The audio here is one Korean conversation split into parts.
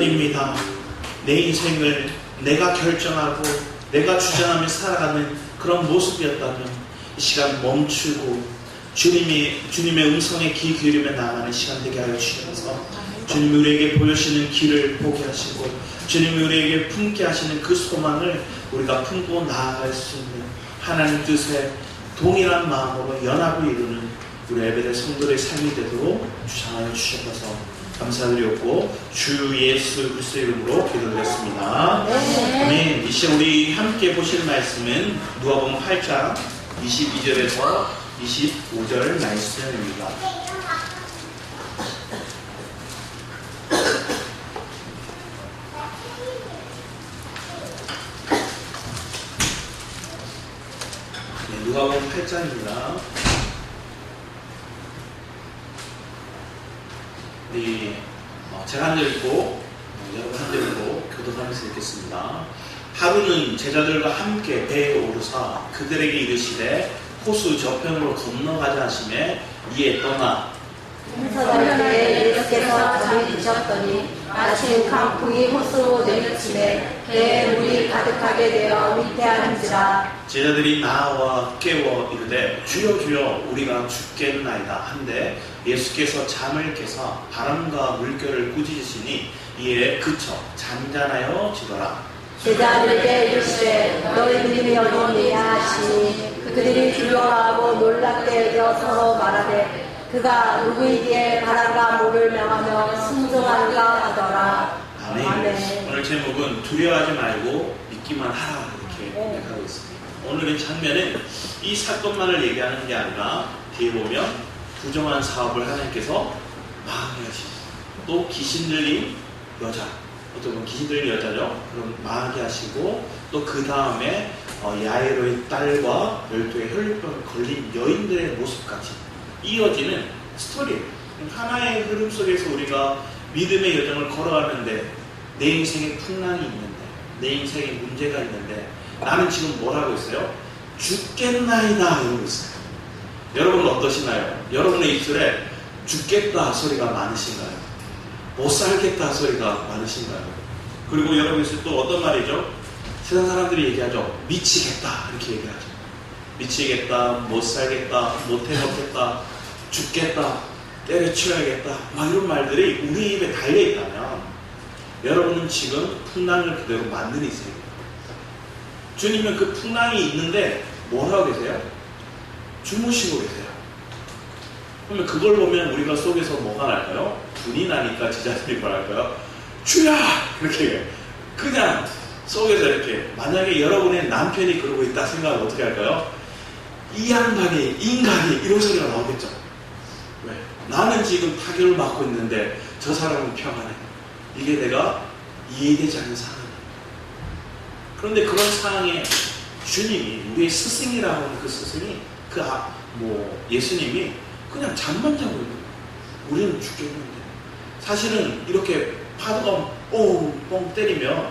시간입니다. 내 인생을 내가 결정하고 내가 주장하며 살아가는 그런 모습이었다면 이 시간 멈추고 주님의 음성에 귀 기울이며 나아가는 시간 되게 하여 주셔서 주님이 우리에게 보여주시는 길을 보게 하시고 주님이 우리에게 품게 하시는 그 소망을 우리가 품고 나아갈 수 있는 하나님 뜻에 동일한 마음으로 연합을 이루는 우리 예배대 성도의 삶이 되도록 주장하여 주셔서 감사드렸고 주 예수 그리스도의 이름으로 기도드렸습니다. 아멘. 이제 우리 함께 보실 말씀은 누가복음 8장 22절에서 25절 말씀입니다. 네, 누가복음 8장입니다. 우리 제가 한 절 읽고 여러분 한 절 읽고 교도하면서 읽겠습니다. 하루는 제자들과 함께 배에 오르사 그들에게 이르시되 호수 저편으로 건너가자 하시매 이에 떠나 서둘러에 예수께서 잠이 드셨더니 마침 강풍이 호수로 내리치매 배에 물이 가득하게 되어 위태한지라. 제자들이 나와 깨워 이르되 주여 주여 우리가 죽겠나이다 한데 예수께서 잠을 깨사 바람과 물결을 꾸짖으시니 이에 그쳐 잠잠하여 지더라. 제자들에게 이르시되 너희 믿음이 어디있느냐 하시니 그들이 두려워하고 놀랍게 여겨 서로 말하되 그가 누구이기에 바람과 물을 명하며 순종한가 하더라. 아멘. 아멘. 오늘 제목은 두려워하지 말고 믿기만 하라 이렇게 생각하고 있습니다. 오늘의 장면은 이 사건만을 얘기하는 게 아니라 뒤에 보면 부정한 사업을 하나님께서 망하게 하시고 또 귀신 들린 여자, 어떻게 보면 귀신 들린 여자죠. 그럼 망하게 하시고 또 그 다음에 야이로의 딸과 열두의 혈류병 걸린 여인들의 모습까지 이어지는 스토리. 하나의 흐름 속에서 우리가 믿음의 여정을 걸어가는데 내 인생에 풍랑이 있는데 내 인생에 문제가 있는데 나는 지금 뭘 하고 있어요? 죽겠나이다 이러고 있어요. 여러분은 어떠시나요? 여러분의 입술에 죽겠다 소리가 많으신가요? 못 살겠다 소리가 많으신가요? 그리고 여러분 입술에 또 어떤 말이죠? 세상 사람들이 얘기하죠. 미치겠다 이렇게 얘기하죠. 미치겠다, 못 살겠다, 못 해먹겠다, 죽겠다, 때려치워야겠다 막 이런 말들이 우리 입에 달려있다면 여러분은 지금 풍랑을 그대로 만든 인생입니다. 주님은 그 풍랑이 있는데 뭘 하고 계세요? 주무시고 계세요. 그러면 그걸 보면 우리가 속에서 뭐가 날까요? 분이 나니까 제자들이 뭐랄까요? 주야! 이렇게 해요. 그냥 속에서 이렇게 만약에 여러분의 남편이 그러고 있다 생각하면 어떻게 할까요? 이 양반이 인간이 이런 소리가 나오겠죠. 왜? 나는 지금 타격을 받고 있는데 저 사람은 평안해. 이게 내가 이해되지 않는 상황이야. 그런데 그런 상황에 주님이 우리의 스승이라고 하는 그 스승이 예수님이 그냥 잠만 자고 있는 거예요. 우리는 죽겠는데 사실은 이렇게 파도가 뻥뻥 때리면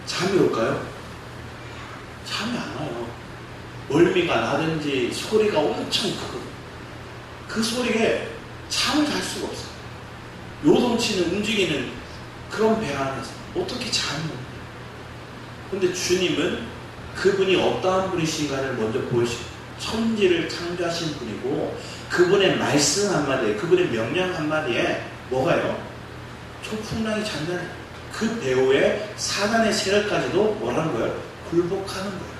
잠이 올까요? 잠이 안 와요. 멀미가 나든지 소리가 엄청 크거든요. 그 소리에 잠을 잘 수가 없어요. 요동치는 움직이는 그런 배 안에서 어떻게 잠이 오냐. 그런데 주님은 그분이 어떠한 분이신가를 먼저 보여주시고 천지를 창조하신 분이고 그분의 말씀 한마디에 그분의 명령 한마디에 뭐가요? 초풍랑이 잔잔해. 그 배후에 사단의 세력까지도 뭐라는 거예요? 굴복하는 거예요.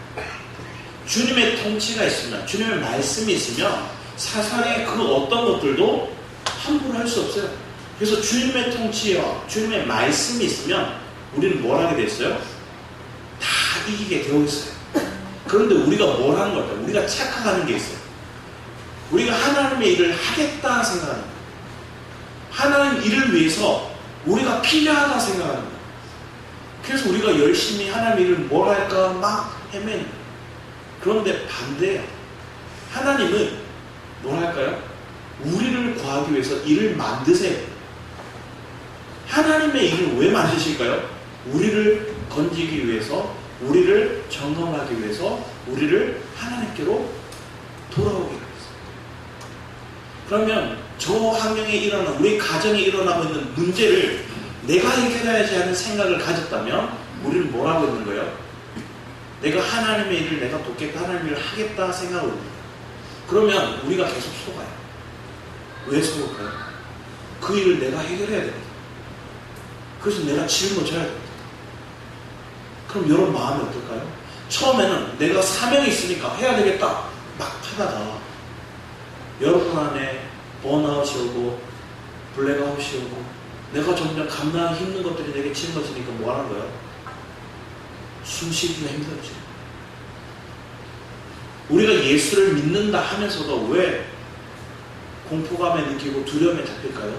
주님의 통치가 있으면 주님의 말씀이 있으면 사상의 그 어떤 것들도 함부로 할 수 없어요. 그래서 주님의 통치와 주님의 말씀이 있으면 우리는 뭘 하게 됐어요? 다 이기게 되어 있어요. 그런데 우리가 뭘 하는 걸까요? 우리가 착각하는 게 있어요. 우리가 하나님의 일을 하겠다 생각하는 거예요. 하나님 일을 위해서 우리가 필요하다 생각하는 거예요. 그래서 우리가 열심히 하나님 일을 뭘 할까 막 헤매는 거예요. 그런데 반대예요. 하나님은 뭘 할까요? 우리를 구하기 위해서 일을 만드세요. 하나님의 일을 왜 만드실까요? 우리를 건지기 위해서, 우리를 점검하기 위해서, 우리를 하나님께로 돌아오기 위해서. 그러면 저 환경에 일어나 우리 가정에 일어나고 있는 문제를 내가 해결해야지 하는 생각을 가졌다면 우리는 뭘 하고 있는 거예요? 내가 하나님의 일을 내가 돕겠다, 하나님의 일을 하겠다 생각을 합니다. 그러면 우리가 계속 속아요. 왜 속을까요? 그 일을 내가 해결해야 됩니다. 그래서 내가 짊어져야 됩니다. 그럼 이런 마음이 어떨까요? 처음에는 내가 사명이 있으니까 해야 되겠다 막 하다가 여러분 안에 번아웃이 오고 블랙아웃이 오고 내가 점점 감당하기 힘든 것들이 내게 짊어지니까 뭐 하는 거예요? 숨쉬기가 힘들어져요. 우리가 예수를 믿는다 하면서도 왜 공포감에 느끼고 두려움에 잡힐까요?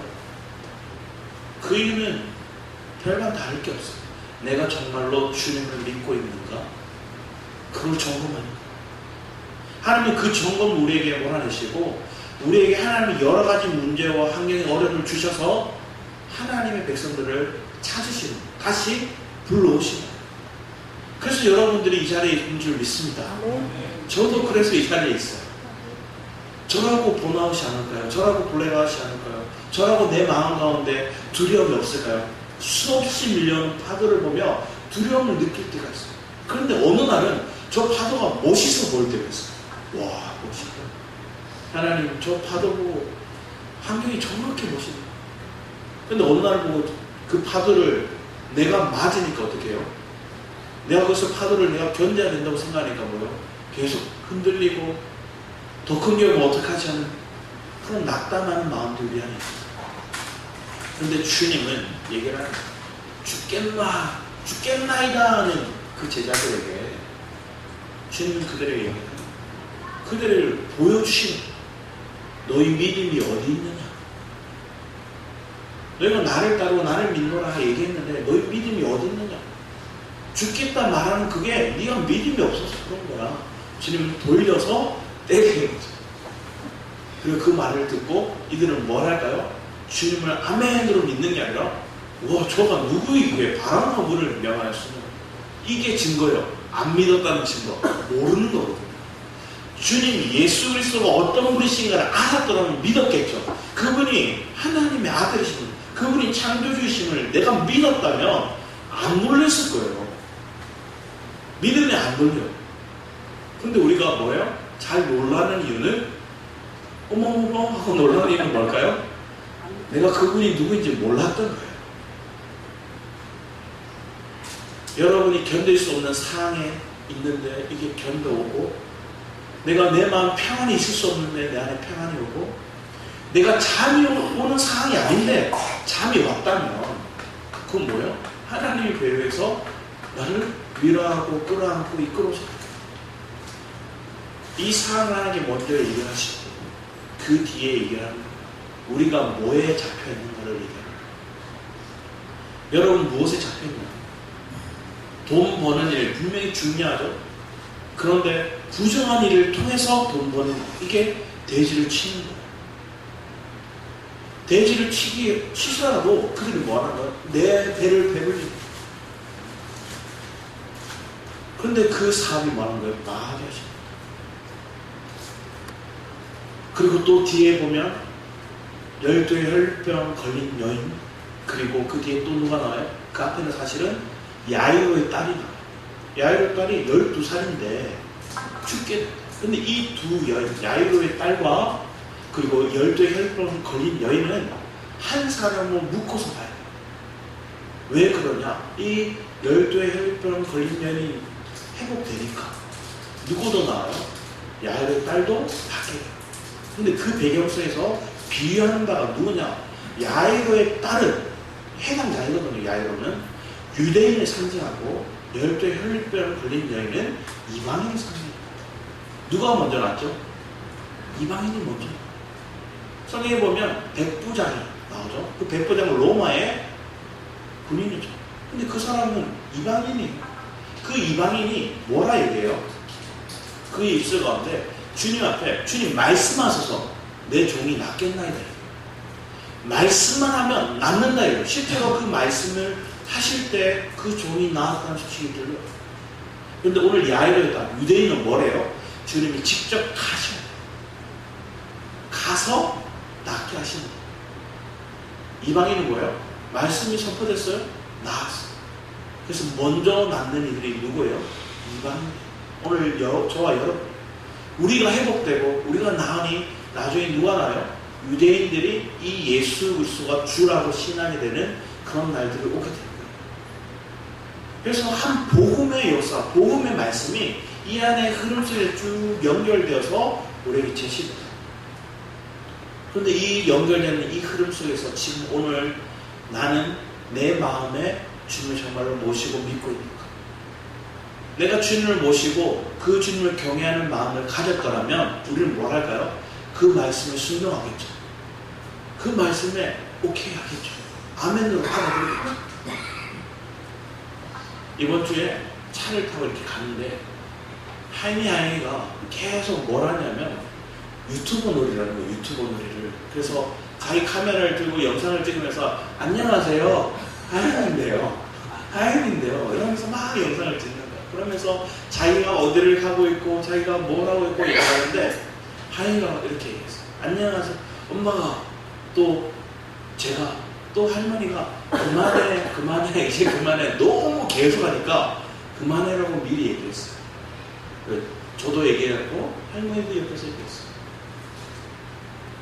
그 이유는 별반 다를 게 없어요. 내가 정말로 주님을 믿고 있는가? 그걸 점검하는 거예요. 하나님은 그 점검을 우리에게 몰아내시고 우리에게 하나님이 여러 가지 문제와 환경의 어려움을 주셔서 하나님의 백성들을 찾으시는, 다시 불러오시는 거예요. 그래서 여러분들이 이 자리에 있는 줄 믿습니다. 저도 그래서 이 자리에 있어요. 저라고 번아웃이 않을까요? 저라고 블랙아웃이 않을까요? 저라고 내 마음 가운데 두려움이 없을까요? 수없이 밀려오는 파도를 보며 두려움을 느낄 때가 있어요. 그런데 어느 날은 저 파도가 멋있어 보일 때가 있어요. 와, 멋있다. 하나님, 저 파도 보고 환경이 저렇게 멋있네. 근데 어느 날 보고 그 파도를 내가 맞으니까 어떻게 해요? 내가 그래서 파도를 내가 견뎌야 된다고 생각하니까 뭐예요? 계속 흔들리고 더 큰 경우 어떡하지 하는 그런 낙담하는 마음도 우리 안에 있어요. 그런데 주님은 얘기를 하는 거예요. 죽겠나이다 하는 그 제자들에게 주님은 그들에게 얘기해요. 그들을 보여주시는 거예요. 너희 믿음이 어디 있느냐? 너희가 나를 따르고 나를 믿노라 얘기했는데 너희 믿음이 어디 있느냐? 죽겠다 말하는 그게 네가 믿음이 없어서 그런 거야. 주님은 돌려서 때리는 거죠. 그리고 그 말을 듣고 이들은 뭘 할까요? 주님을 아멘으로 믿는 게 아니라 와, 저가 누구이기에 바람과 물을 명하였으며 이게 증거예요. 안 믿었다는 증거. 모르는 거거든요. 주님 예수 그리스도가 어떤 분이신가를 알았더라면 믿었겠죠. 그분이 하나님의 아들이심을, 그분이 창조주이심을 내가 믿었다면 안 놀랐을 거예요. 믿음이 안 놀려요. 근데 우리가 뭐예요? 잘 놀라는 이유는 어머머머 하고 놀라는 이유는 뭘까요? 내가 그분이 누구인지 몰랐던 거예요. 여러분이 견딜 수 없는 상황에 있는데 이게 견뎌오고 내가 내 마음 평안이 있을 수 없는데 내 안에 평안이 오고 내가 잠이 오는 상황이 아닌데 잠이 왔다면 그건 뭐예요? 하나님이 배후에서 나를 위로하고 끌어안고 이끌어오셨다. 이 상황을 하나님께 먼저 얘기를 하시고 그 뒤에 얘기를 하는 거예요. 우리가 뭐에 잡혀있는가를 얘기합니다. 여러분 무엇에 잡혀있나요? 돈 버는 일 분명히 중요하죠. 그런데 부정한 일을 통해서 돈 버는 이게 대지를 치는 거예요. 대지를 치시더라도 그들이 뭐하는 거예요? 내 배를 배불리는 거예요. 그런데 그 사업이 뭐하는 거예요? 망하게 하시는 거예요. 그리고 또 뒤에 보면 12의 혈병 걸린 여인, 그리고 그 뒤에 또 누가 나와요? 그 앞에는 사실은 야이로의 딸이 나와요. 야이로의 딸이 12살인데 죽게 됐다. 근데 이 두 여인, 야이로의 딸과 그리고 12의 혈병 걸린 여인은 한 사람을 묶어서 봐요. 왜 그러냐? 이 12의 혈병 걸린 여인이 회복되니까 누구 더 나와요? 야이로의 딸도 낫게 돼요. 근데 그 배경 속에서 비유하는 바가 누구냐? 야이로의 딸은 해당자이거든요. 야이로는 유대인을 상징하고 12의 혈병 걸린 여인은 이방인을 상징합니다. 누가 먼저 났죠? 이방인이 먼저. 성경에 보면 백부장이 나오죠. 그 백부장은 로마의 군인이죠. 근데 그 사람은 이방인이에요. 그 이방인이 뭐라 얘기해요? 그 입술 가운데 주님 앞에 주님 말씀하셔서 내 종이 낫겠나이다. 말씀만 하면 낫는다. 이래요. 실제로 그 말씀을 하실 때 그 종이 나았다는 소식이 들려요. 그런데 오늘 야이로였다. 유대인은 뭐래요? 주님이 직접 가셔야 돼요. 가서 낫게 하시는 거예요. 이방인은 뭐예요? 말씀이 선포됐어요? 나았어요. 그래서 먼저 낳는 이들이 누구예요? 이방인. 오늘 저와 여러분, 우리가 회복되고 우리가 나으니 나중에 누가 나요? 유대인들이 이 예수 그리스도가 주라고 신앙이 되는 그런 날들이 오게 됩니다. 그래서 한 복음의 역사, 복음의 말씀이 이 안에 흐름 속에 쭉 연결되어서 우리에게 제시됩니다. 그런데 이 연결되는 이 흐름 속에서 지금 오늘 나는 내 마음에 주님을 정말로 모시고 믿고 있는가? 내가 주님을 모시고 그 주님을 경외하는 마음을 가졌더라면 우리는 뭘 할까요? 그 말씀에 순종하겠죠. 그 말씀에 오케이 하겠죠. 아멘으로 받아들이겠죠. 이번 주에 차를 타고 이렇게 가는데 하이미가 계속 뭘 하냐면 유튜브 놀이라는 거예요. 유튜브 놀이를. 그래서 자기 카메라를 들고 영상을 찍으면서 안녕하세요. 하이미인데요. 이러면서 막 영상을 찍는 거예요. 그러면서 자기가 어디를 가고 있고 자기가 뭘 하고 있고 얘기하는데 하이미가 이렇게 얘기했어요. 안녕하세요. 엄마가 또 제가 또 할머니가 그만해 이제 그만해 너무 계속하니까 그만해라고 미리 얘기했어요. 저도 얘기했고 할머니도 옆에서 얘기했어요.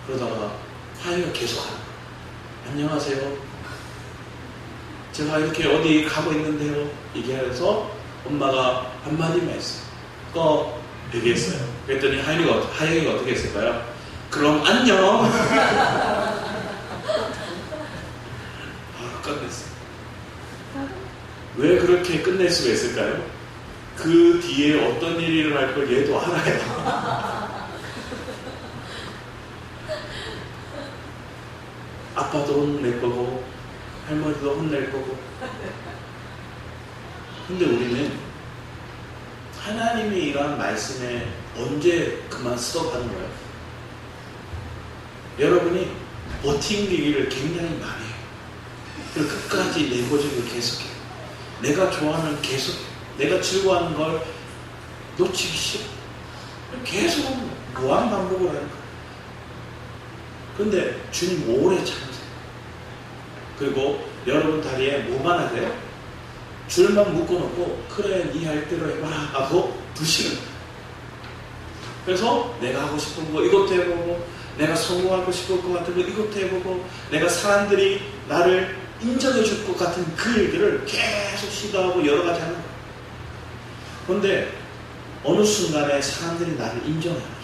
그러다가 하이가 계속 하는 거예요. 안녕하세요. 제가 이렇게 어디 가고 있는데요. 얘기하면서 엄마가 한마디만 했어요. 얘기했어요. 그랬더니 하이가 어떻게 했을까요? 그럼 안녕. 끝냈어요. 왜 그렇게 끝낼 수가 있을까요? 그 뒤에 어떤 일이 일어날 걸 얘도 알아요. 아빠도 혼낼 거고 할머니도 혼낼 거고. 근데 우리는 하나님의 이러한 말씀에 언제 그만 스톱하는 거예요? 여러분이 버팅기기를 굉장히 많이 해요. 그리고 끝까지 내 고집을 계속해요. 내가 좋아하는 계속해요. 내가 즐거워하는 걸 놓치기 싫어. 계속 무한 반복을 하는 거예요. 근데 주님 오래 참으세요. 그리고 여러분 다리에 뭐만 하세요? 줄만 묶어놓고 그래 네 할 대로 해봐라 하고 두시는 거예요. 그래서 내가 하고 싶은 거 이것도 해보고 내가 성공하고 싶을 것 같은 거 이것도 해보고 내가 사람들이 나를 인정해 줄 것 같은 그 일들을 계속 시도하고 여러 가지 하는 거예요. 그런데 어느 순간에 사람들이 나를 인정해 안 해줘요.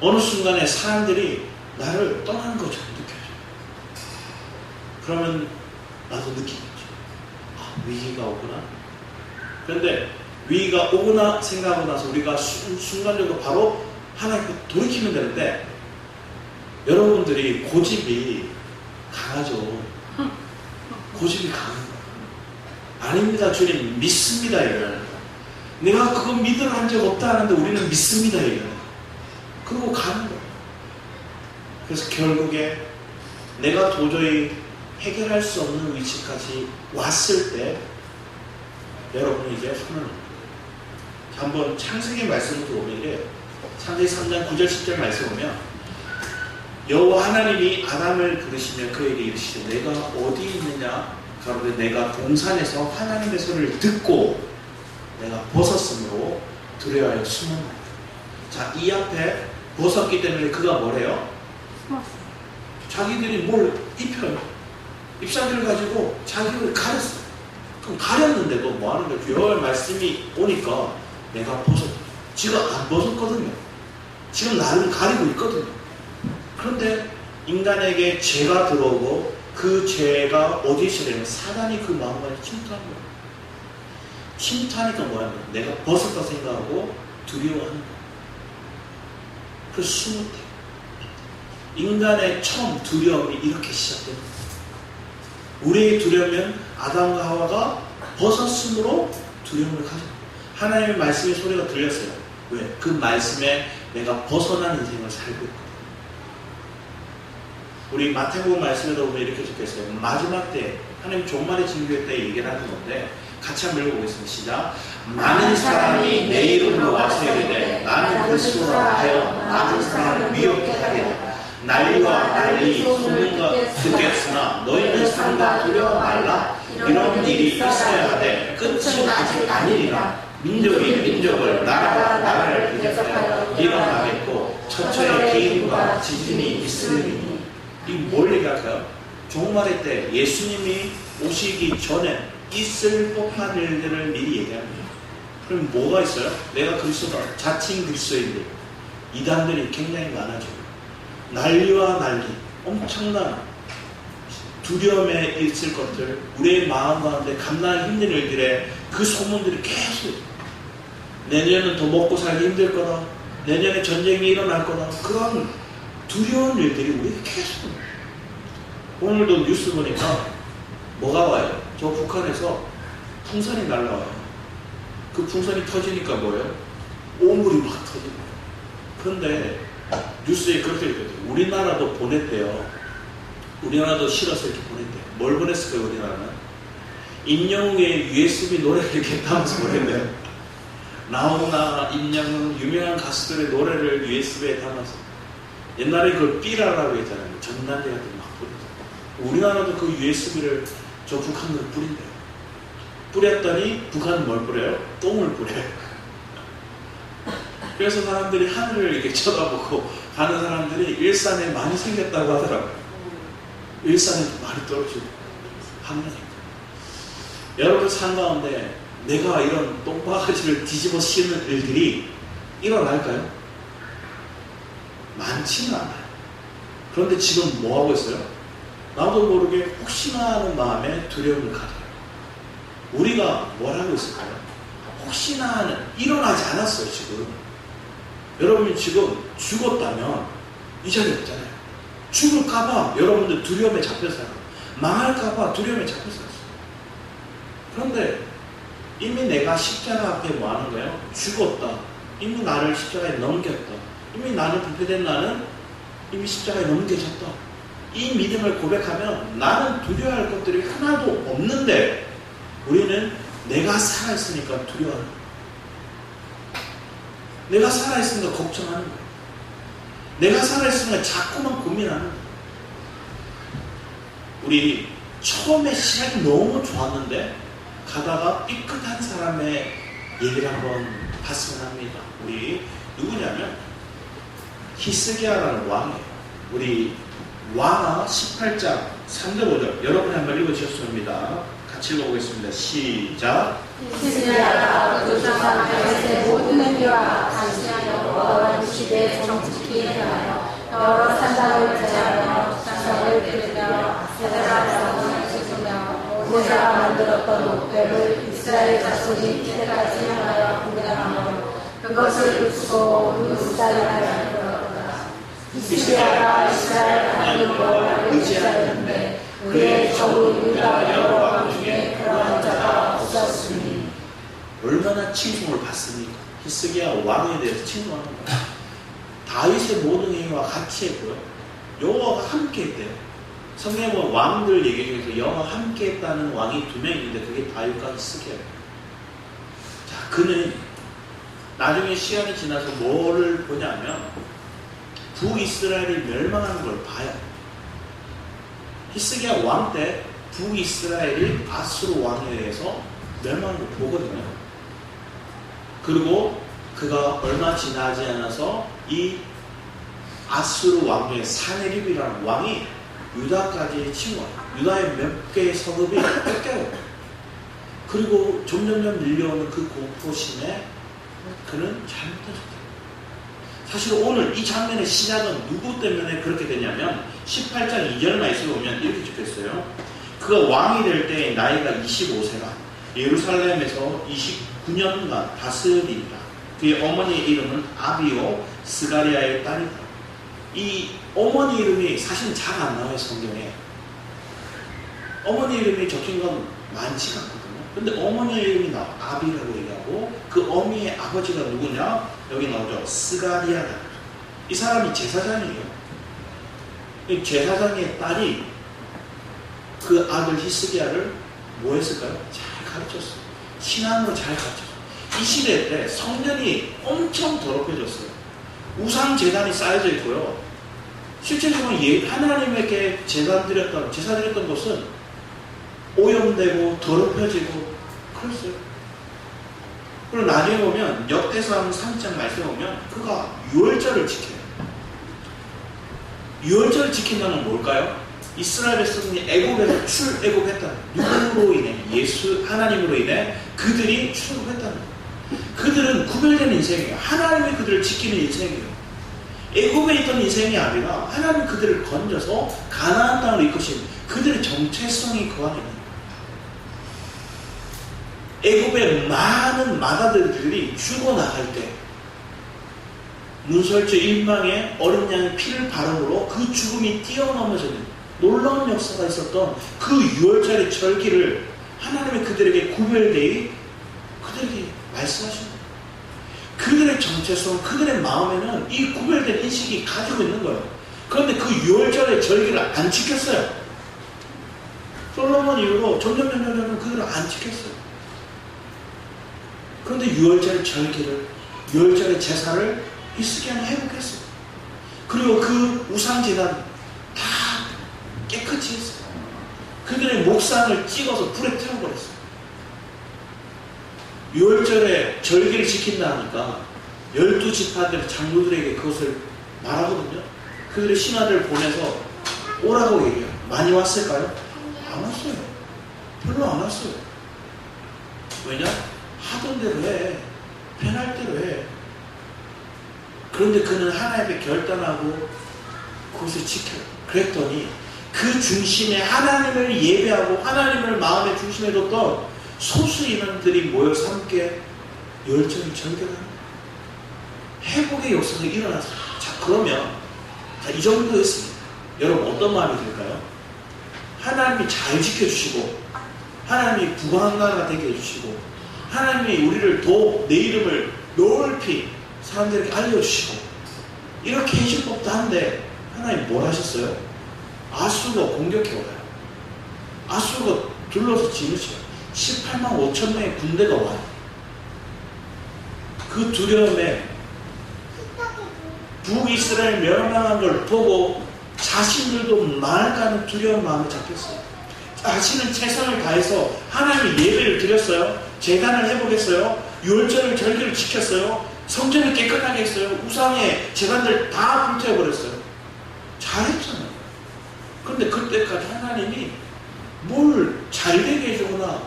어느 순간에 사람들이 나를 떠나는 것처럼 느껴져요. 그러면 나도 느끼겠죠. 위기가 오구나. 그런데 위기가 오구나 생각하고 나서 우리가 순간적으로 바로 하나님께 돌이키면 되는데 여러분들이 고집이 강하죠. 고집이 강한 거야. 아닙니다. 주님 믿습니다. 이거는. 내가 그거 믿으러 한 적 없다 하는데 우리는 믿습니다. 이거는. 그러고 가는 거야. 그래서 결국에 내가 도저히 해결할 수 없는 위치까지 왔을 때 여러분이 이제 손을 놓는 거예요. 한번 창세기 말씀을 보면 이래요. 창세기 3장 9절 10절 말씀 보면 여호와 하나님이 아담을 부르시며 그에게 이르시되 내가 어디 있느냐 가로되 내가 동산에서 하나님의 소리를 듣고 내가 벗었으므로 두려워하여 숨었나이다. 자, 이 앞에 벗었기 때문에 그가 뭐래요? 자기들이 뭘 입혀요. 잎사귀를 가지고 자기를 가렸어요. 그럼 가렸는데도 뭐 하는 거예요? 여호와의 말씀이 오니까 내가 벗었다. 지가 안 벗었거든요. 지금 나를 가리고 있거든요. 그런데 인간에게 죄가 들어오고 그 죄가 어디에 시작되면 사단이 그 마음을 침투한 거예요. 침투하니까 뭐 하는 거예요? 내가 벗었다 생각하고 두려워하는 거예요. 그래서 숨을 때 인간의 처음 두려움이 이렇게 시작됩니다. 우리의 두려움은 아담과 하와가 벗었으므로 두려움을 가져요. 하나님의 말씀의 소리가 들렸어요. 왜? 그 말씀에 내가 벗어난 인생을 살고 있거든. 우리 마태복음 말씀에도 보면 이렇게 적혀있어요. 마지막 때 하나님 종말의 징조의 때 얘기를 하는 건데 같이 한번 읽어보겠습니다. 시작. 많은 사람이 내 이름으로 와서 이르되 나는 그리스도라 하여 많은 사람을 미혹게 하리라. 난리와 난리 소문과 듣겠으나 너희는 삼가 두려워 말라. 이런 일이 있어야 하되 끝은 아직 아니니라. 민족이 민족을, 나라가 나라를 대적하여 일어나겠고 처처의 기인과 지진이 있으리니. 이 뭘 얘기할까요? 종말의 때 예수님이 오시기 전에 있을 법한 일들을 미리 얘기합니다. 그럼 뭐가 있어요? 내가 그리스도다. 자칭 그리스도인들, 이단들이 굉장히 많아져. 난리와 난리, 엄청난 두려움에 있을 것들, 우리의 마음 가운데 감당하기 힘든 일들의 그 소문들이 계속, 내년은 더 먹고 살기 힘들 거다, 내년에 전쟁이 일어날 거다, 그런 두려운 일들이 우리에게 계속. 오늘도 뉴스 보니까 뭐가 와요? 저 북한에서 풍선이 날라와요. 그 풍선이 터지니까 뭐예요? 오물이 막 터지고. 그런데 뉴스에 그렇게 읽거든요. 우리나라도 보냈대요. 우리나라도 실어서 이렇게 보냈대요. 뭘 보냈을까요, 우리나라는? 임영웅의 USB 노래를 이렇게 담아서 보냈대요. 나훈아, 임영웅, 유명한 가수들의 노래를 USB에 담아서. 옛날에 그걸 삐라라고 했잖아요. 전단지 같은 거 막 뿌렸잖아요. 우리나라도 그 USB를 저 북한으로 뿌린대요. 뿌렸더니 북한은 뭘 뿌려요? 똥을 뿌려요. 그래서 사람들이 하늘을 이렇게 쳐다보고 가는 사람들이 일산에 많이 생겼다고 하더라고요. 일산에 많이 떨어지고 하늘에. 여러분 삶 가운데 내가 이런 똥바가지를 뒤집어 씌우는 일들이 일어날까요? 많지는 않아요. 그런데 지금 뭐 하고 있어요? 나도 모르게 혹시나 하는 마음에 두려움을 가져요. 우리가 뭘 하고 있을까요? 혹시나 하는, 일어나지 않았어요, 지금. 여러분이 지금 죽었다면 이 자리에 없잖아요. 죽을까봐 여러분들 두려움에 잡혀 살아요. 망할까봐 두려움에 잡혀 살았어요. 그런데 이미 내가 십자가 앞에 뭐 하는 거예요? 죽었다. 이미 나를 십자가에 넘겼다. 이미 나는 부패된 나는 이미 십자가에 넘겨졌다. 이 믿음을 고백하면 나는 두려워할 것들이 하나도 없는데 우리는 내가 살아있으니까 두려워하는 거예요. 내가 살아있으니까 걱정하는 거예요. 내가 살아있으니까 자꾸만 고민하는 거예요. 우리 처음에 시간이 너무 좋았는데 가다가 삐끗한 사람의 얘기를 한번 봤으면 합니다. 우리 누구냐면 히스기야라는 왕이에요. 우리 왕하 18장 3절 5절 여러분이 한번 읽어주셨습니다. 같이 읽어보겠습니다. 시작. 히스기야가 그 조상 다윗의 모든 일과 당시하여 여러 시대에 정직히 행하여 여러 산당을 제하여 장상을 드리며 세대가 자손을 지키며 모세가 만들었던 목회를 이스라엘 자손이 이때까지 행하여 공개하며 그것을 그치고 이스라엘을 이끌었다. 히스기야가 이스라엘 하나님 여호와를 의지하였는데 그의 적은 유다 여러 왕 중에 그런 자가 없었으니. 얼마나 칭송을 받습니까? 히스기야 왕에 대해서 칭송하는 거예요. 다윗의 모든 행위와 같이 했고요. 여호와가 함께 했대요. 성경에 보면 왕들 얘기 중에서 여호와가 함께 했다는 왕이 2명 있는데 그게 다윗과 히스기야예요. 자, 그는 나중에 시간이 지나서 뭐를 보냐면 북이스라엘이 멸망하는 걸 봐요. 히스기야 왕 때 북이스라엘이 아수르 왕에 의해서 멸망하는 걸 보거든요. 그리고 그가 얼마 지나지 않아서 이 아수르 왕의 사네립이라는 왕이 유다까지 침공해요. 유다의 몇 개의 성읍이 뺏겨요. 그리고 점점점 밀려오는 그 공포심에 그는 잘못했어요. 사실 오늘 이 장면의 시작은 누구 때문에 그렇게 되냐면 18장 2절 말씀을 보면 이렇게 적혀있어요. 그가 왕이 될 때 나이가 25세라 예루살렘에서 29년간 다스리니라. 그의 어머니의 이름은 아비오 스가리아의 딸이다. 이 어머니 이름이 사실 잘 안 나와요, 성경에. 어머니 이름이 적힌 건 많지가 않거든요. 근데 어머니의 이름이 나와. 아비라고 얘기하고 그 어미의 아버지가 누구냐? 여기 나오죠. 스가리아다. 이 사람이 제사장이에요. 이 제사장의 딸이 그 아들 히스기야를 뭐 했을까요? 잘 가르쳤어요. 신앙으로 잘 가르쳤어요. 이 시대 때 성전이 엄청 더럽혀졌어요. 우상 제단이 쌓여져 있고요. 실제적으로 하나님에게 제사 드렸던 것은 오염되고 더럽혀지고 그랬어요. 그리고 나중에 보면 역대상 3장 말씀에 보면 그가 유월절을 지켜요. 유월절을 지킨다는 뭘까요? 이스라엘 백성이 애굽에서 출애굽했다는, 누구로 인해? 하나님으로 인해 그들이 출애굽했다는 거예요. 그들은 구별된 인생이에요. 하나님이 그들을 지키는 인생이에요. 애굽에 있던 인생이 아니라 하나님 그들을 건져서 가나안 땅으로 이끄신 그들의 정체성이 그 안에 있는 거예요. 애굽의 많은 마다들이 죽어나갈 때 문설주 일망에 어린 양의 피를 바름으로 그 죽음이 뛰어넘어지는 놀라운 역사가 있었던 그 유월절의 절기를 하나님이 그들에게 구별되이 그들에게 말씀하신 거예요. 그들의 정체성, 그들의 마음에는 이 구별된 인식이 가지고 있는 거예요. 그런데 그 유월절의 절기를 안 지켰어요. 솔로몬 이후로 점점 그들을 안 지켰어요. 그런데 유월절의 절기를, 유월절의 제사를 히스기야는 회복했어요. 그리고 그 우상제단 다 깨끗이 했어요. 그들의 목상을 찍어서 불에 태워버렸어요. 유월절에 절기를 지킨다니까 12지파들 장로들에게 그것을 말하거든요. 그들의 신하들 보내서 오라고 얘기해요. 많이 왔을까요? 안 왔어요. 별로 안 왔어요. 왜냐? 하던 대로 해. 편할 대로 해. 그런데 그는 하나님께 결단하고 그것을 지켜요. 그랬더니 그 중심에 하나님을 예배하고 하나님을 마음의 중심에 뒀던 소수 인원들이 모여서 함께 열정이 절개하는 회복의 역사가 일어났어요. 자, 그러면 이 정도였습니다. 여러분 어떤 마음이 들까요? 하나님이 잘 지켜주시고 하나님이 부강한 나라가 되게 해주시고 하나님이 우리를 더 내 이름을 높이 사람들에게 알려주시고 이렇게 해줄 법도 한데 하나님 뭘 하셨어요? 아수르가 공격해 와요. 아수르가 둘러서 지으셔요. 18만 5천 명의 군대가 와요. 그 두려움에 북이스라엘 멸망한 걸 보고 자신들도 망할까는 두려운 마음에 잡혔어요. 자신은 최선을 다해서 하나님의 예배를 드렸어요. 제단을 회복했어요. 유월절을 절기를 지켰어요. 성전을 깨끗하게 했어요. 우상의 제단들 다 불태워버렸어요. 잘했잖아요. 그런데 그때까지 하나님이 뭘 잘되게 해주거나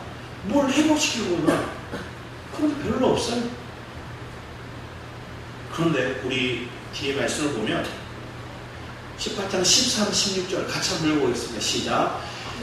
뭘 회복시키거나 그런 게 별로 없어요. 그런데 우리 뒤에 말씀을 보면 18장 13, 16절 같이 한번 읽어보겠습니다. 시작.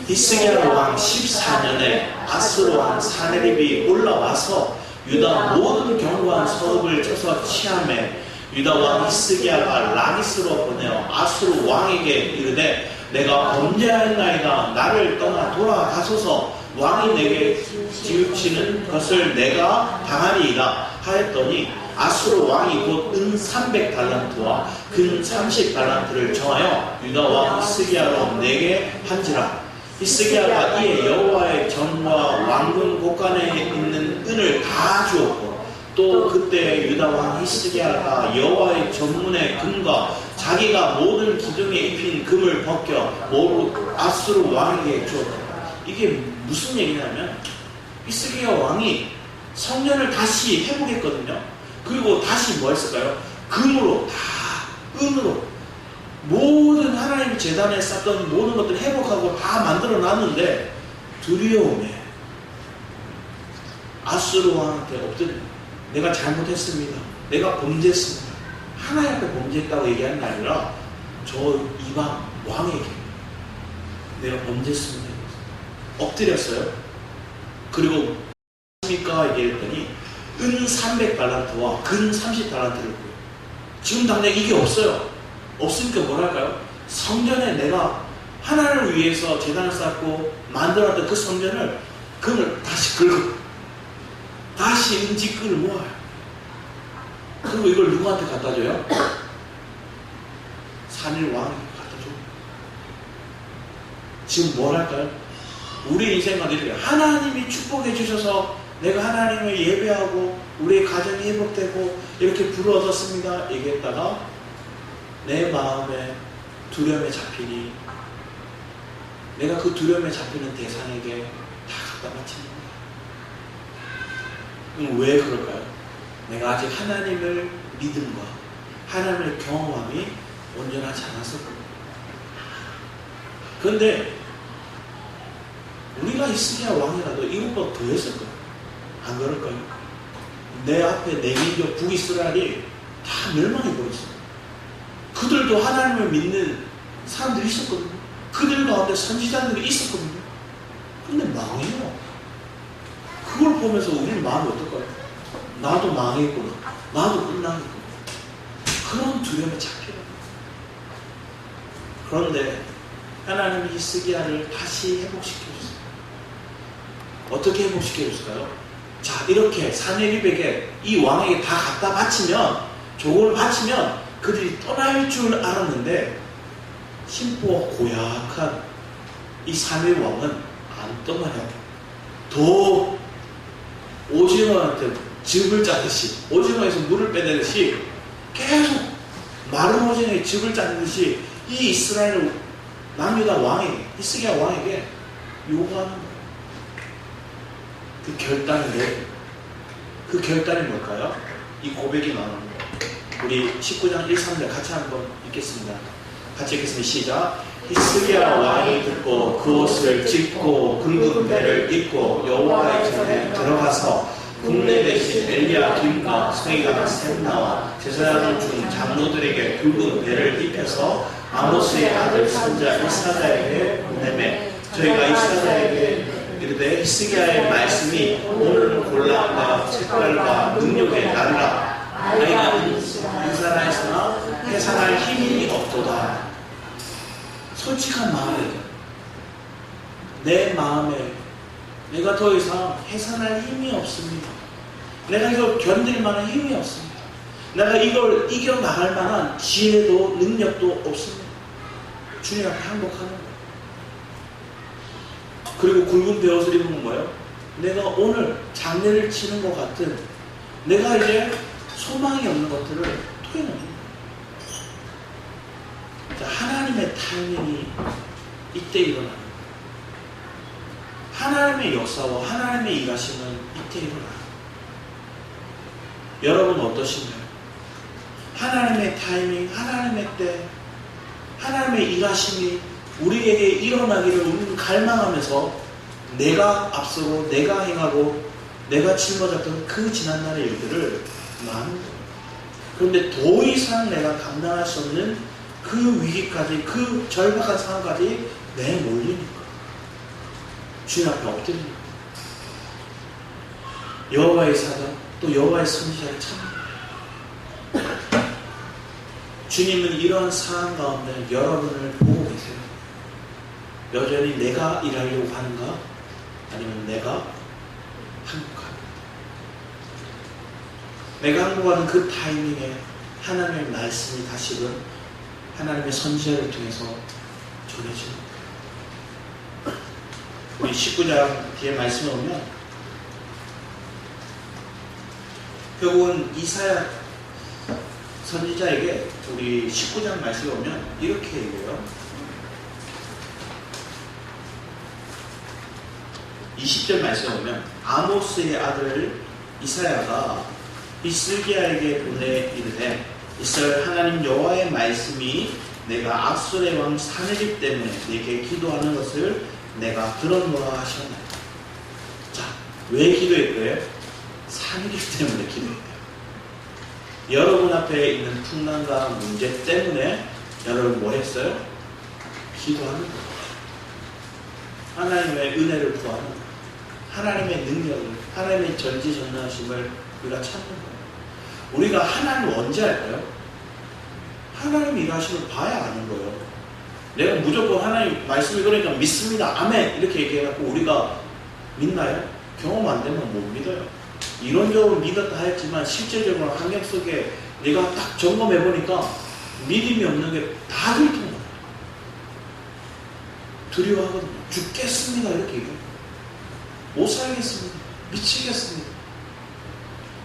히스기야 왕 14년에 아수르 왕 사네립이 올라와서 유다 모든 견고한 성읍을 쳐서 취함해 유다 왕 히스기야가 라기스로 보내어 아수르 왕에게 이르되 내가 범죄하였나이다. 나를 떠나 돌아가소서. 왕이 내게 지우치는 것을 내가 당하리이다 하였더니 아수르 왕이 곧 은 300달란트와 금 30달란트를 정하여 유다 왕 히스기야로 내게 한지라. 히스기야가 이에 여호와의 전과 왕궁 곳간에 있는 은을 다 주었고 또 그때 유다 왕 히스기야가 여호와의 전문의 금과 자기가 모든 기둥에 입힌 금을 벗겨 모두 아수르 왕에게 주었다. 이게 무슨 얘기냐면 히스기야 왕이 성전을 다시 회복했거든요. 그리고 다시 뭐 했을까요? 금으로 다 은으로 모든 하나님 제단에 쌓던 모든 것들을 회복하고 다 만들어 놨는데 두려움에 아수르 왕한테 엎드려 내가 잘못했습니다. 내가 범죄했습니다. 하나님 앞에 범죄했다고 얘기하는 게 아니라 저 이방 왕에게 내가 범죄했습니다. 엎드렸어요. 그리고 십니까 얘기했더니 은 300달란트와 금 30달란트를 구해요. 지금 당장 이게 없어요. 없으니까 뭐랄까요? 성전에 내가 하나님을 위해서 제단을 쌓고 만들었던 그 성전을 금을 다시 긁고 다시 은직금을 모아요. 그리고 이걸 누구한테 갖다 줘요? 산일 왕에게 갖다 줘요. 지금 뭐랄까요? 우리 인생과 이렇게 하나님이 축복해 주셔서 내가 하나님을 예배하고 우리의 가정이 회복되고 이렇게 부르어졌습니다 얘기했다가 내 마음에 두려움에 잡히니 내가 그 두려움에 잡히는 대상에게 다 갖다 바치는 거예요. 그럼 왜 그럴까요? 내가 아직 하나님을 믿음과 하나님의 경험함이 온전하지 않아서 그래요. 그런데 우리가 히스기야 왕이라도 이것보다 더 했을 거예요. 안 그럴까요? 내 앞에 내 민족 북이스라엘이 다 멸망해버렸어요. 그들도 하나님을 믿는 사람들이 있었거든요. 그들 가운데 선지자들이 있었거든요. 근데 망해요. 그걸 보면서 우리는 마음이 어떨까요? 나도 망했구나. 나도 끝나겠구나. 그런 두려움에 잡혀요. 그런데 하나님이 히스기야를 다시 회복시켜줬어요. 어떻게 회복시켜줬을까요? 자, 이렇게 사내립에게 이 왕에게 다 갖다 바치면, 조공을 바치면 그들이 떠날 줄 알았는데 심보가 고약한 이 사내립 왕은 안 떠나요. 더 오징어한테 즙을 짜듯이, 오징어에서 물을 빼내듯이 계속 마른 오징어에 즙을 짜듯이 이 이스라엘 남유다 왕에게, 히스기야 왕에게 요구하는 거예요. 그 결단이 내, 그 결단이 뭘까요? 이 고백이 나오는 거예요. 우리 19장 1, 3절 같이 한번 읽겠습니다. 같이 읽겠습니다. 시작. 히스기야 왕이 듣고 그 옷을 찢고 굵은 배를 입고 여호와의 전에 들어가서 국내 대신 엘리야김과 스웨이가 셋 나와 제사장 중 장로들에게 굵은 배를 입혀서 아모스의 아들 선자 이사야에게 보내매 저희가 이사야에게 이르되 히스기야의 말씀이 오늘은 곤란과 색깔과 능력에 나르라. 아이는 인사라에서나 해산할 힘이 없도다. 솔직한 마음이죠. 내 마음에 내가 더 이상 해산할 힘이 없습니다. 내가 이걸 견딜 만한 힘이 없습니다. 내가 이걸 이겨나갈 만한 지혜도 능력도 없습니다. 주님 앞에 항복하는 거예요. 그리고 굵은 베옷을 입은 건 뭐예요? 내가 오늘 장례를 치는 것 같은, 내가 이제 소망이 없는 것들을 토해내는 거예요. 하나님의 타이밍이 이때 일어나는 거예요. 하나님의 역사와 하나님의 일하심은 이때 일어나요. 여러분 어떠신가요? 하나님의 타이밍, 하나님의 때, 하나님의 일하심이 우리에게 일어나기를 우리는 갈망하면서 내가 앞서고 내가 행하고 내가 짊어졌던 그 지난날의 일들을 많은 거예요. 그런데 더 이상 내가 감당할 수 없는 그 위기까지, 그 절박한 상황까지 내몰리니까 주님 앞에 엎드립니다. 여호와의 사자 또 여호와의 선지자를 찾는 주님은 이러한 상황 가운데 여러분을 보고 계세요. 여전히 내가 일하려고 하는가? 아니면 내가 항복하는가? 내가 항복하는 그 타이밍에 하나님의 말씀이 다시금 하나님의 선지자를 통해서 전해지는 거예요. 우리 19장 뒤에 말씀에 오면 결국은 이사야 선지자에게 우리 19장 말씀에 오면 이렇게 얘기해요. 20절 말씀에 오면 아모스의 아들 이사야가 히스기야에게 보내 이르되 이스라엘 하나님 여호와의 말씀이 내가 앗솔의 왕 사내립 때문에 네게 기도하는 것을 내가 들었노라 하셨나요? 자, 왜 기도했고요? 사내립 때문에 기도했대요. 여러분 앞에 있는 풍랑과 문제 때문에 여러분 뭐 했어요? 기도하는 거예요. 하나님의 은혜를 구하는 거예요. 하나님의 능력을, 하나님의 전지전능하심을 우리가 찾는 거예요. 우리가 하나님을 언제 할까요? 하나님의 일하심을 봐야 아는 거예요. 내가 무조건 하나님 말씀이 그러니까 믿습니다. 아멘. 이렇게 얘기해갖고 우리가 믿나요? 경험 안 되면 못 믿어요. 이론적으로 믿었다 했지만 실제적으로 환경 속에 내가 딱 점검해보니까 믿음이 없는 게 다 들통나요. 두려워하거든요. 죽겠습니다. 이렇게 얘기해요. 못 살겠습니다. 미치겠습니다.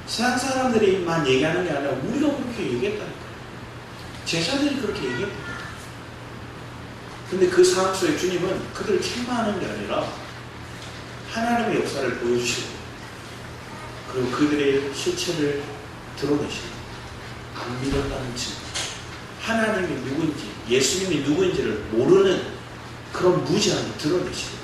세상 사람들이만 얘기하는 게 아니라 우리가 그렇게 얘기했다니까요. 제자들이 그렇게 얘기했다니까요. 근데 그 상황 속에 주님은 그들을 책망하는 게 아니라 하나님의 역사를 보여주시고 그리고 그들의 실체를 드러내시고 안 믿었다는 증거, 하나님이 누구인지, 예수님이 누구인지를 모르는 그런 무지함을 드러내시고,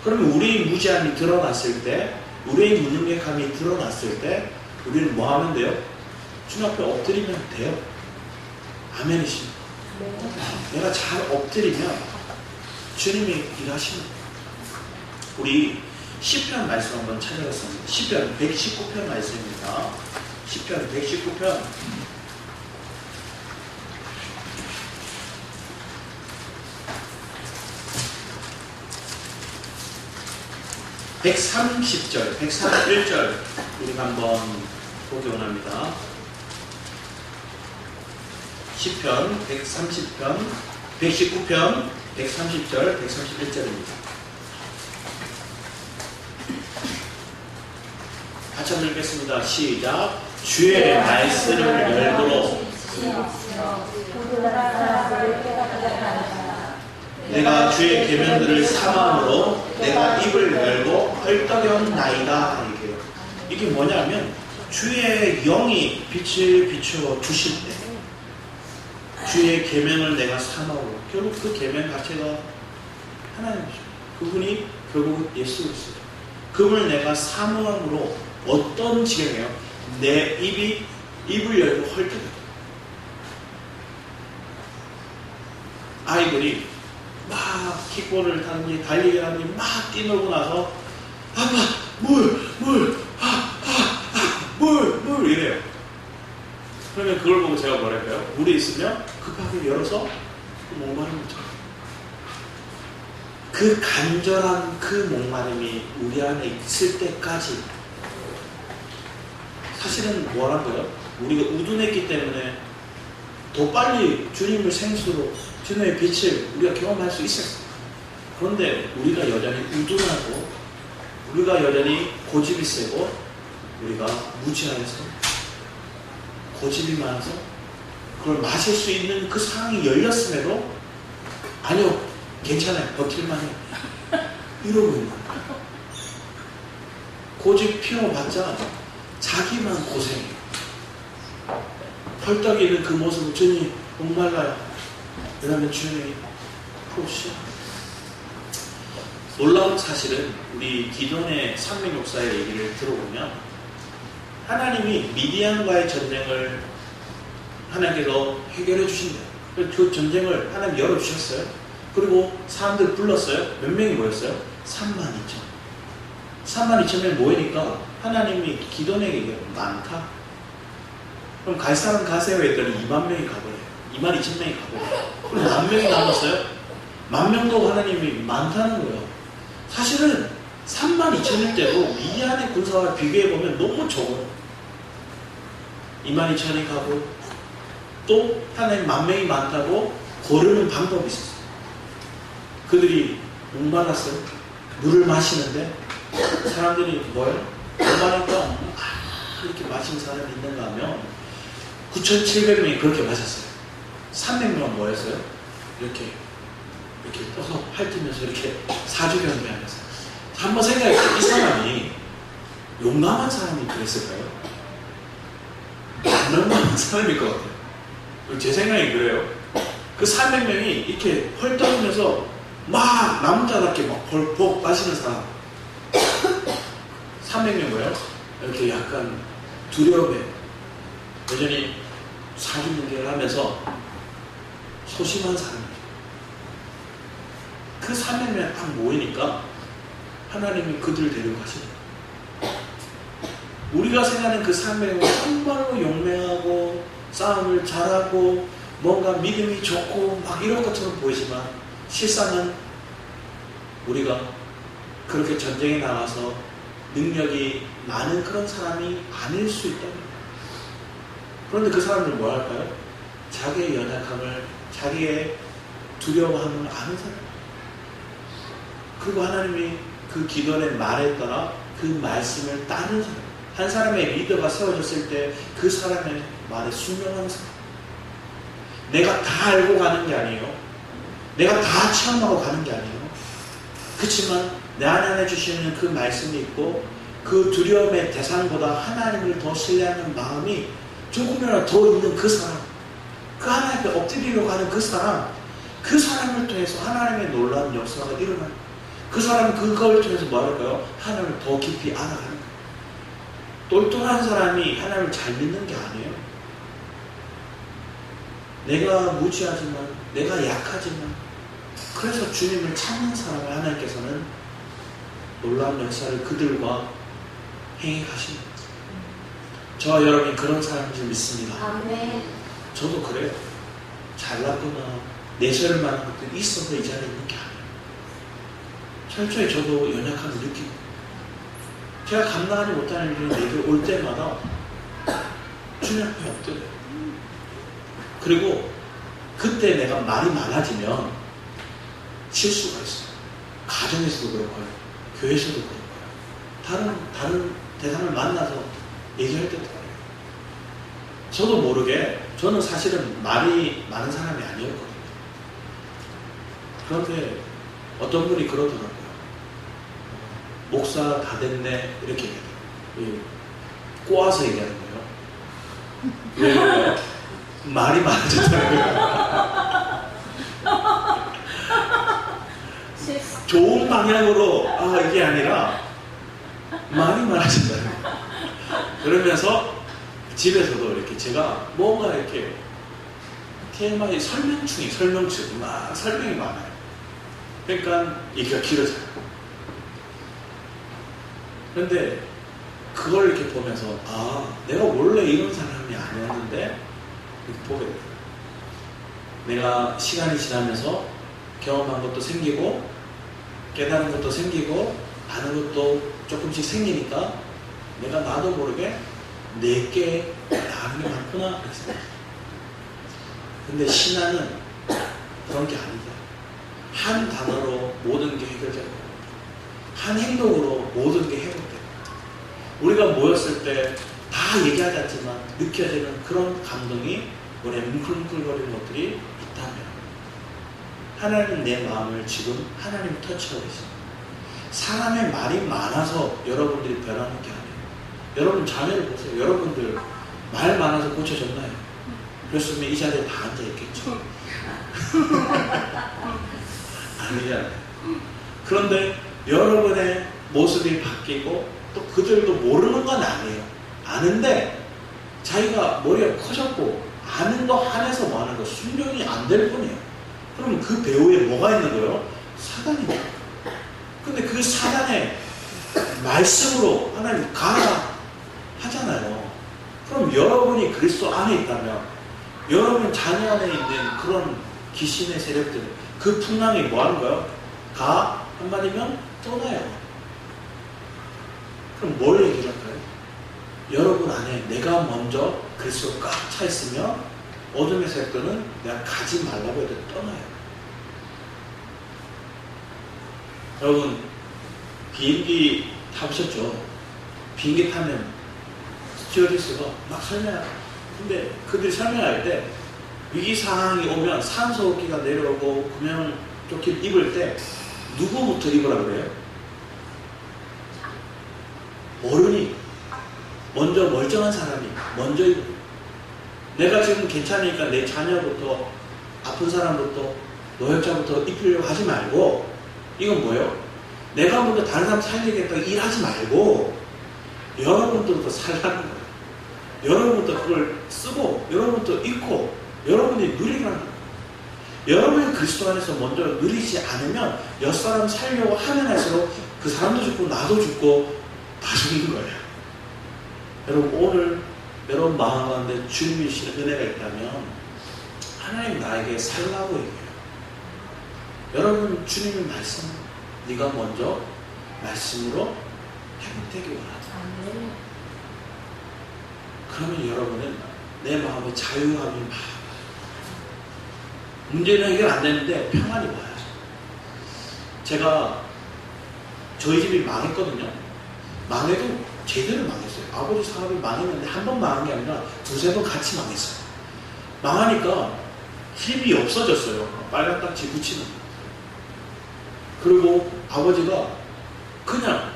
그러면 우리의 무지함이 드러났을 때, 우리의 무능력함이 드러났을 때 우리는 뭐 하면 돼요? 주님 앞에 엎드리면 돼요. 아멘이십니까? 내가 잘 엎드리면 주님이 일하십니다. 우리 시편 말씀 한번 찾아봤습니다. 시편 119편 말씀입니다. 시편 119편 130절, 131절 우리가 한번 보기 원합니다. 시편 130편, 119편 130절, 131절입니다. 같이 한번 읽겠습니다. 시작. 주의 말씀을 열도록 내가 주의 계명들을 사모함으로 내가 입을 열고 헐떡였나이다. 이게 뭐냐면 주의 영이 빛을 비추어 주실 때 주의 계명을 내가 사모함으로, 결국 그 계명 자체가 하나님이죠. 그분이 결국 예수 그리스도. 그분을 내가 사모함으로 어떤 지경이에요? 내 입을 열고 헐떡여. 아이들이 막 킥볼을 타는지 달리기 하는지 막 뛰놀고 나서 아빠 물 이래요. 그러면 그걸 보고 제가 뭐랄까요? 물에 있으면 급하게 열어서 목마른 거죠. 그 간절한 그 목마름이 우리 안에 있을 때까지 사실은 뭐라고요? 우리가 우둔했기 때문에 더 빨리 주님을 생수로 주님의 빛을 우리가 경험할 수 있었어요. 그런데 우리가 여전히 우둔하고 우리가 여전히 고집이 세고 우리가 무지해서 고집이 많아서 그걸 마실 수 있는 그 상황이 열렸음에도 아니요 괜찮아요 버틸만해 이러고 있는 거예요. 고집 피워봤자 자기만 고생해요. 헐떡이는 그 모습을 주님 목말라요. 그러면 주님이 풀어주셔. 놀라운 사실은 우리 기존의 산맥역사의 얘기를 들어보면 하나님이 미디안과의 전쟁을 하나님께서 해결해 주신대요. 그 전쟁을 하나님 열어주셨어요. 그리고 사람들 불렀어요. 몇 명이 모였어요? 32,000명 모이니까 하나님이 기존에게 얘기해요. 많다. 그럼 갈 사람 가세요 했더니 2만 명이 가버려요. 22,000명이 가버려요. 그럼 만 명이 남았어요? 10,000명도 하나님이 많다는 거예요. 사실은 32,000일 때도 미디안의 군사와 비교해보면 너무 적어요. 22,000이 가고 또 하나님 10,000명이 많다고 고르는 방법이 있었어요. 그들이 목말랐어요. 물을 마시는데 사람들이 뭐예요? 목마르니까 이렇게 마신 사람이 있는가 하면 9,700명이 그렇게 마셨어요. 300명은 뭐였어요? 이렇게 떠서 핥으면서 이렇게 사주경배하면서. 한번 생각해보세요. 이 사람이 용감한 사람이 그랬을까요? 안 용감한 사람일 것 같아요. 제 생각이 그래요. 그 300명이 이렇게 헐떡이면서 막 남자답게 막 벌벅 마시는 사람. 300명 뭐예요? 이렇게 약간 두려움에 여전히 사주경배를 하면서 소심한 사람이에요. 그 300명이 딱 모이니까 하나님이 그들을 데려가시는 거예요. 우리가 생각하는 그 300명은 정말로 용맹하고 싸움을 잘하고 뭔가 믿음이 좋고 막 이런 것처럼 보이지만 실상은 우리가 그렇게 전쟁에 나가서 능력이 많은 그런 사람이 아닐 수 있다는 거예요. 그런데 그 사람들은 뭐 할까요? 자기의 연약함을, 자기의 두려워함을 아는 사람. 그리고 하나님이 그 기도의 말에 따라 그 말씀을 따르는 사람. 한 사람의 리더가 세워졌을 때 그 사람의 말에 순종하는 사람. 내가 다 알고 가는 게 아니에요. 내가 다 체험하고 가는 게 아니에요. 그렇지만 내 안에 주시는 그 말씀이 있고 그 두려움의 대상보다 하나님을 더 신뢰하는 마음이 조금이라도 더 있는 그 사람, 그 하나님 앞에 엎드리려고 하는 그 사람을 통해서 하나님의 놀라운 역사가 일어나요. 그 사람은 그걸 통해서 뭐 할까요? 하나님을 더 깊이 알아가는 거예요. 똘똘한 사람이 하나님을 잘 믿는 게 아니에요. 내가 무지하지만, 내가 약하지만, 그래서 주님을 찾는 사람을 하나님께서는 놀라운 역사를 그들과 행하십니다. 저와 여러분이 그런 사람인 줄 믿습니다. 아멘. 저도 그래요. 잘났거나 내세울 만한 것들이 있어서 이 자리에 있는 게 아니에요. 철저히 저도 연약함을 느끼고, 제가 감당하지 못하는 일이 내게 올 때마다 주님 앞에 엎드려요. 그리고 그때 내가 말이 많아지면 실수가 있어요. 가정에서도 그렇고요, 교회에서도 그렇고요, 다른 대상을 만나서 얘기할 때도 그래요. 저도 모르게 저는 사실은 말이 많은 사람이 아니었거든요. 그런데 어떤 분이 그러더라고요. 목사 다 됐네 이렇게 얘기해요. 꼬아서 얘기하는 거예요. 왜 그래요? 말이 많아졌다는 거예요. 좋은 방향으로 이게 아니라 말이 많아진다는 거예요. 그러면서 집에서도 이렇게 제가 뭔가 이렇게 TMI 설명충 막 설명이 많아요. 그러니까 얘기가 길어져요. 그런데 그걸 이렇게 보면서 내가 원래 이런 사람이 아니었는데 이렇게 보게 돼요. 내가 시간이 지나면서 경험한 것도 생기고 깨달은 것도 생기고 아는 것도 조금씩 생기니까 내가 나도 모르게 내게 아는 게 많구나 이렇게 생각해요. 근데 신앙은 그런 게 아니다. 한 단어로 모든 게 해결되고 한 행동으로 모든 게 회복되고 우리가 모였을 때 다 얘기하지 않지만 느껴지는 그런 감동이 우리의 뭉클뭉클거리는 것들이 있다면 하나님은 내 마음을 지금 하나님 터치하고 있습니다. 사람의 말이 많아서 여러분들이 변하는 게 아니에요. 여러분 자녀를 보세요. 여러분들 말 많아서 고쳐졌나요? 그렇으면 이 자리에 다 앉아있겠죠. 아니잖아요. 그런데 여러분의 모습이 바뀌고 또 그들도 모르는 건 아니에요. 아는데 자기가 머리가 커졌고 아는 거 한해서 뭐 하는 거 순종이 안 될 뿐이에요. 그러면 그 배후에 뭐가 있는 거예요? 사단이에요. 근데 그 사단의 말씀으로 하나님 가라 하잖아요. 그럼 여러분이 그리스도 안에 있다면 여러분 자녀 안에 있는 그런 귀신의 세력들 그 풍랑이 뭐 하는 거예요? 가 한마디면 떠나요. 그럼 뭘 얘기를 할까요? 여러분 안에 내가 먼저 그리스도 꽉 차 있으면 어둠의 세력들은 내가 가지 말라고 해도 떠나요. 여러분 비행기 타보셨죠? 비행기 타면 스튜어디스가 막 설명해요. 근데 그들이 설명할 때 위기 상황이 오면 산소호흡기가 내려오고 구명조끼를 입을 때 누구부터 입으라 그래요? 어른이 먼저 멀쩡한 사람이 먼저 입어요. 내가 지금 괜찮으니까 내 자녀부터 아픈 사람부터 노약자부터 입히려고 하지 말고 이건 뭐예요? 내가 먼저 다른 사람 살리겠다고 일하지 말고 여러분들부터 살라는 거예요. 여러분부터 그걸 쓰고 여러분부터 입고 여러분이 누리라는 거예요. 여러분이 그리스도 안에서 먼저 누리지 않으면 옆사람 살려고 하면 할수록 그 사람도 죽고 나도 죽고 다 죽는 거예요. 여러분 오늘 여러분 마음 가운데 주님이 주시는 은혜가 있다면 하나님 나에게 살라고 얘기해요. 여러분 주님의 말씀 네가 먼저 말씀으로 회복되기 원하다. 그러면 여러분은 내 마음에 자유함이 막 문제는 해결 안 되는데 평안이 와요. 제가 저희 집이 망했거든요. 망해도 제대로 망했어요. 아버지 사업이 망했는데 한 번 망한 게 아니라 두세 번 같이 망했어요. 망하니까 집이 없어졌어요. 빨간 딱지 붙이는 거. 그리고 아버지가 그냥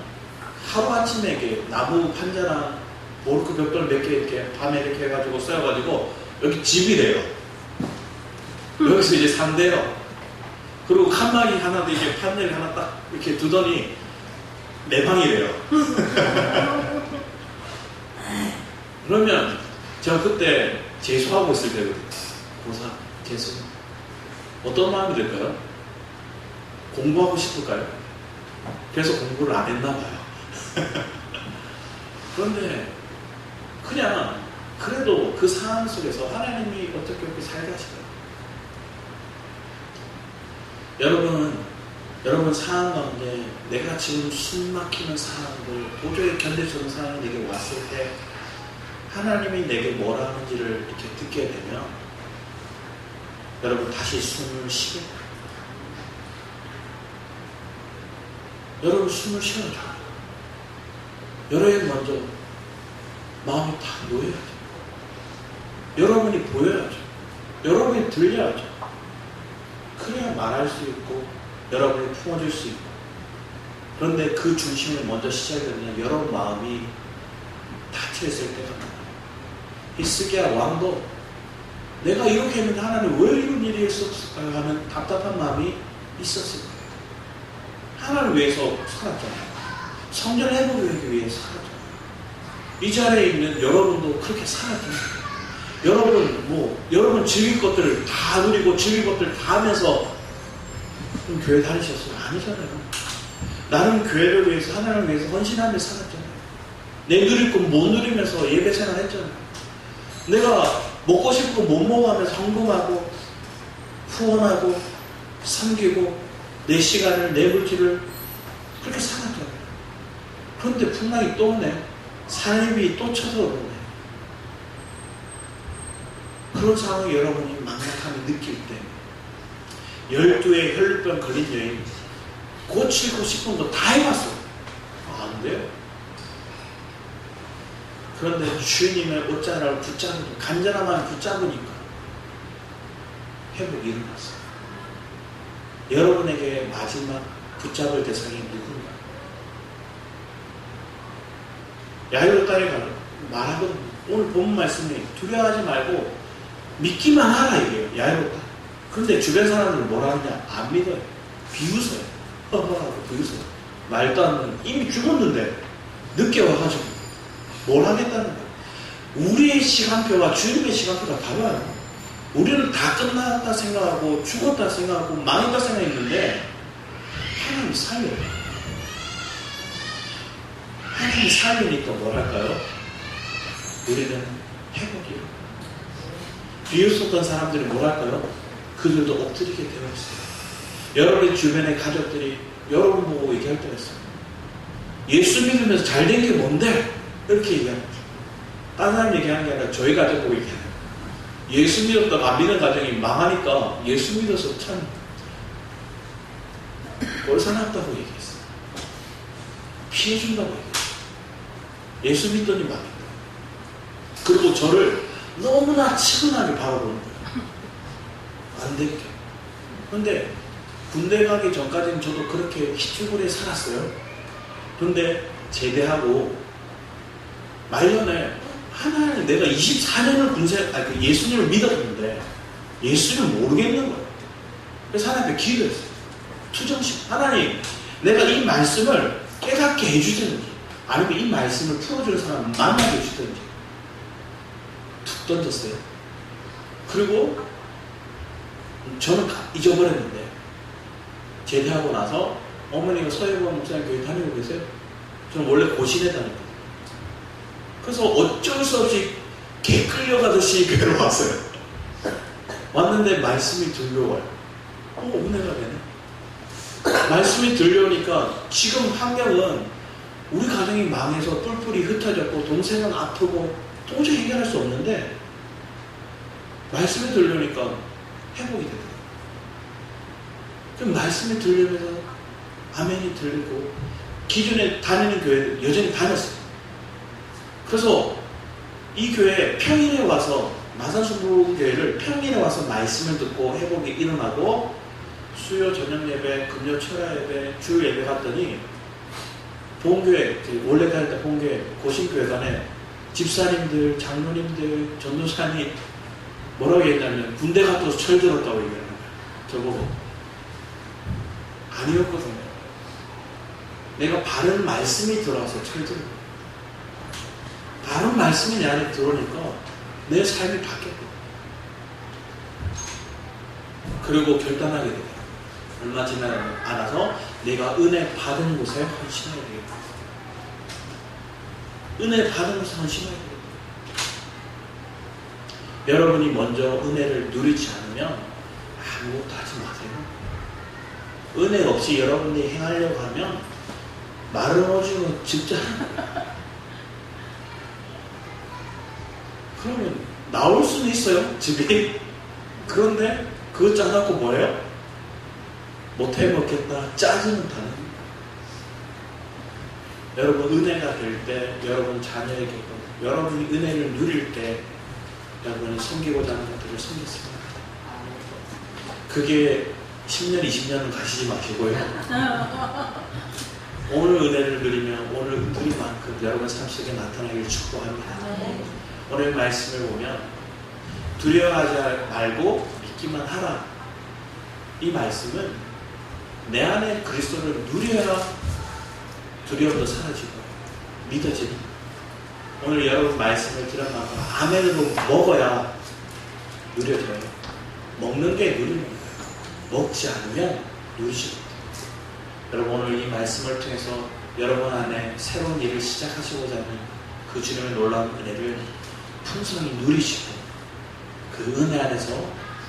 하루아침에 이렇게 나무 판자나 모르크 벽돌 몇 개 이렇게 밤에 이렇게 해가지고 써가지고 여기 집이래요. 여기서 이제 산대요. 그리고 칸막이 하나도 이게 판넬 하나 딱 이렇게 두더니 내 방이래요. 그러면 제가 그때 재수하고 있을 때거든요. 고3 재수. 어떤 마음이 들까요? 공부하고 싶을까요? 그래서 공부를 안 했나 봐요. 그런데 그냥 그래도 그 상황 속에서 하나님이 어떻게 그렇게 살게 하실까요? 여러분 상황 가운데 내가 지금 숨 막히는 상황을 도저히 견딜 수 없는 상황이 내게 왔을 때 하나님이 내게 뭐라 하는지를 이렇게 듣게 되면 여러분 다시 숨을 쉬게 돼요. 여러분 숨을 쉬어야 돼요. 여러분 먼저 마음이 다 놓여야죠. 여러분이 보여야죠. 여러분이 들려야죠. 그래야 말할 수 있고 여러분이 품어줄 수 있고. 그런데 그 중심을 먼저 시작하면 여러분 마음이 닫혀있을 때가 많아요. 히스기야 왕도 내가 이렇게 했는데 하나님 왜 이런 일이 있었을까요? 하는 답답한 마음이 있었을 거예요. 하나님을 위해서 살았잖아요. 성전 회복을 위해서 살았잖아요. 이 자리에 있는 여러분도 그렇게 살았잖아요. 여러분 즐길 것들을 다 누리고 즐길 것들을 다 하면서 교회 다니셨어요? 아니잖아요. 나는 교회를 위해서 하나님을 위해서 헌신하며 살았잖아요. 내 누릴 거 못 누리면서 예배 생활 했잖아요. 내가 먹고 싶고 못 먹어하면서 헌금하고 후원하고 섬기고 내 시간을 내 물질을 그렇게 살았잖아요. 그런데 풍랑이 또 오네. 산입이 또 쳐들어오네. 그런 상황에 여러분이 막막함을 느낄 때 12의 혈루병 걸린 여인 고치고 싶은 거 다 해봤어. 안 돼요. 그런데 주님의 옷자락을 붙잡고 간절함만 붙잡으니까 회복이 일어났어요. 여러분에게 마지막 붙잡을 대상이 누군가? 야이로 딸이 말하거든요. 오늘 본 말씀이 두려워하지 말고 믿기만 하라 이래요. 야이로 딸. 그런데 주변 사람들은 뭐라 하느냐? 안 믿어요. 비웃어요. 허허하고 비웃어요. 말도 안 되는. 이미 죽었는데 늦게 와가지고 뭘 하겠다는 거예요. 우리의 시간표와 주님의 시간표가 달라요. 우리는 다 끝났다 생각하고 죽었다 생각하고 망했다 생각했는데 하나님이 살려요. 하나님이 살리니까 뭐랄까요? 우리는 회복이에요. 비웃었던 사람들이 뭐랄까요? 그들도 엎드리게 되어 있어요. 여러분의 주변의 가족들이 여러분 보고 얘기할 때가 있어요. 예수 믿으면서 잘된 게 뭔데? 이렇게 얘기하는 거죠. 다른 사람 얘기하는 게 아니라 저희 가족 보고 얘기하는 거예요. 예수 믿었다가 안 믿는 가정이 망하니까 예수 믿어서 참 꼴사납다고 얘기했어요. 피해준다고 얘기했어요. 예수 믿더니 망했다. 그리고 저를 너무나 치근하게 바라보는 거예요. 안 되게. 그런데 군대 가기 전까지는 저도 그렇게 희죽으로 살았어요. 그런데 제대하고 말년에 하나님 내가 24년을 예수님을 믿었는데 예수님을 모르겠는 거예요. 그래서 하나님 앞에 기도했어요. 투정식. 하나님 내가 이 말씀을 깨닫게 해주든지 아니면 이 말씀을 풀어주는 사람을 만나게 해주든지 툭 던졌어요. 그리고 저는 잊어버렸는데 제대하고 나서 어머니가 서해관 목사님 교회 다니고 계세요? 저는 원래 고신에 다녔거든요. 그래서 어쩔 수 없이 개 끌려가듯이 교회로 왔어요. 왔는데 말씀이 들려와요. 은혜가 되네. 말씀이 들려오니까 지금 환경은 우리 가정이 망해서 뿔뿔이 흩어졌고 동생은 아프고 도저히 해결할 수 없는데 말씀이 들려오니까 회복이 되더라고요. 그럼 말씀이 들리면서 아멘이 들리고 기존에 다니는 교회를 여전히 다녔어요. 그래서 이 교회에 평일에 와서 마산수부교회를 평일에 와서 말씀을 듣고 회복이 일어나고 수요 저녁 예배, 금요 철야 예배, 주일 예배 갔더니 본교회, 원래 다닐 때 본교회, 고신교회관에 집사님들, 장로님들, 전도사님 뭐라고 얘기했냐면 군대 갔다 와서 철 들었다고 얘기하는 거예요. 저보고. 아니었거든요. 내가 바른 말씀이 들어와서 철 들은 거예요. 바른 말씀이 내 안에 들어오니까 내 삶이 바뀌었고, 그리고 결단하게 돼요. 얼마 지나지 않아서 내가 은혜 받은 곳에 헌신해야 되겠다. 은혜 받은 곳에 헌신해야 되겠다. 여러분이 먼저 은혜를 누리지 않으면 아무것도 하지 마세요. 은혜 없이 여러분이 행하려고 하면 마른 오징어 집잖아요. 그러면 나올 수는 있어요, 집이. 그런데 그거 짜놓고 뭐예요? 못해 먹겠다, 짜증은 타는 거예요. 여러분 은혜가 될 때, 여러분 자녀에게, 여러분이 은혜를 누릴 때 여러분이 섬기고자 하는 것들을 섬겼습니다. 그게 10년, 20년은 가시지 마시고요. 오늘 은혜를 누리면 오늘 누린 만큼 여러분 삶 속에 나타나길 축복합니다. 오늘 말씀을 보면 두려워하지 말고 믿기만 하라. 이 말씀은 내 안에 그리스도를 누려야 두려움도 사라지고 믿어지는. 오늘 여러분 말씀을 들어가고 아멘을 먹어야 누려져요. 먹는 게 누리는 거예요. 먹지 않으면 누리지 못해요. 여러분 오늘 이 말씀을 통해서 여러분 안에 새로운 일을 시작하시고자 하는 그 주님의 놀라운 은혜를 풍성히 누리시고 그 은혜 안에서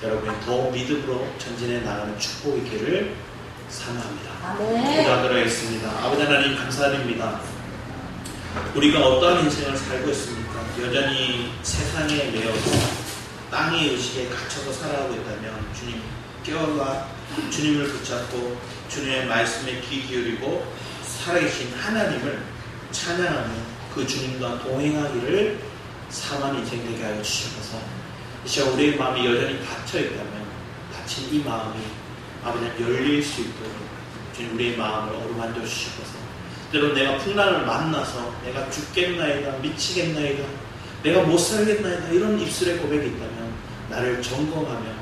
여러분이 더 믿음으로 전진해 나가는 축복의 길을 사모합니다. 기도하도록 하겠습니다. 아버지 하나님 감사드립니다. 우리가 어떠한 인생을 살고 있습니까? 여전히 세상에 매여서 땅의 의식에 갇혀서 살아가고 있다면 주님 깨어나 주님을 붙잡고 주님의 말씀에 귀 기울이고 살아계신 하나님을 찬양하며 그 주님과 동행하기를 사만 인생 되게 하여 주시옵소서. 이 시간 우리의 마음이 여전히 닫혀있다면 닫힌 이 마음이 아버지 열릴 수 있도록 주님 우리의 마음을 어루만져 주시옵소서. 때로 내가 풍랑을 만나서 내가 죽겠나이다, 미치겠나이다, 내가 못 살겠나이다 이런 입술의 고백이 있다면 나를 점검하며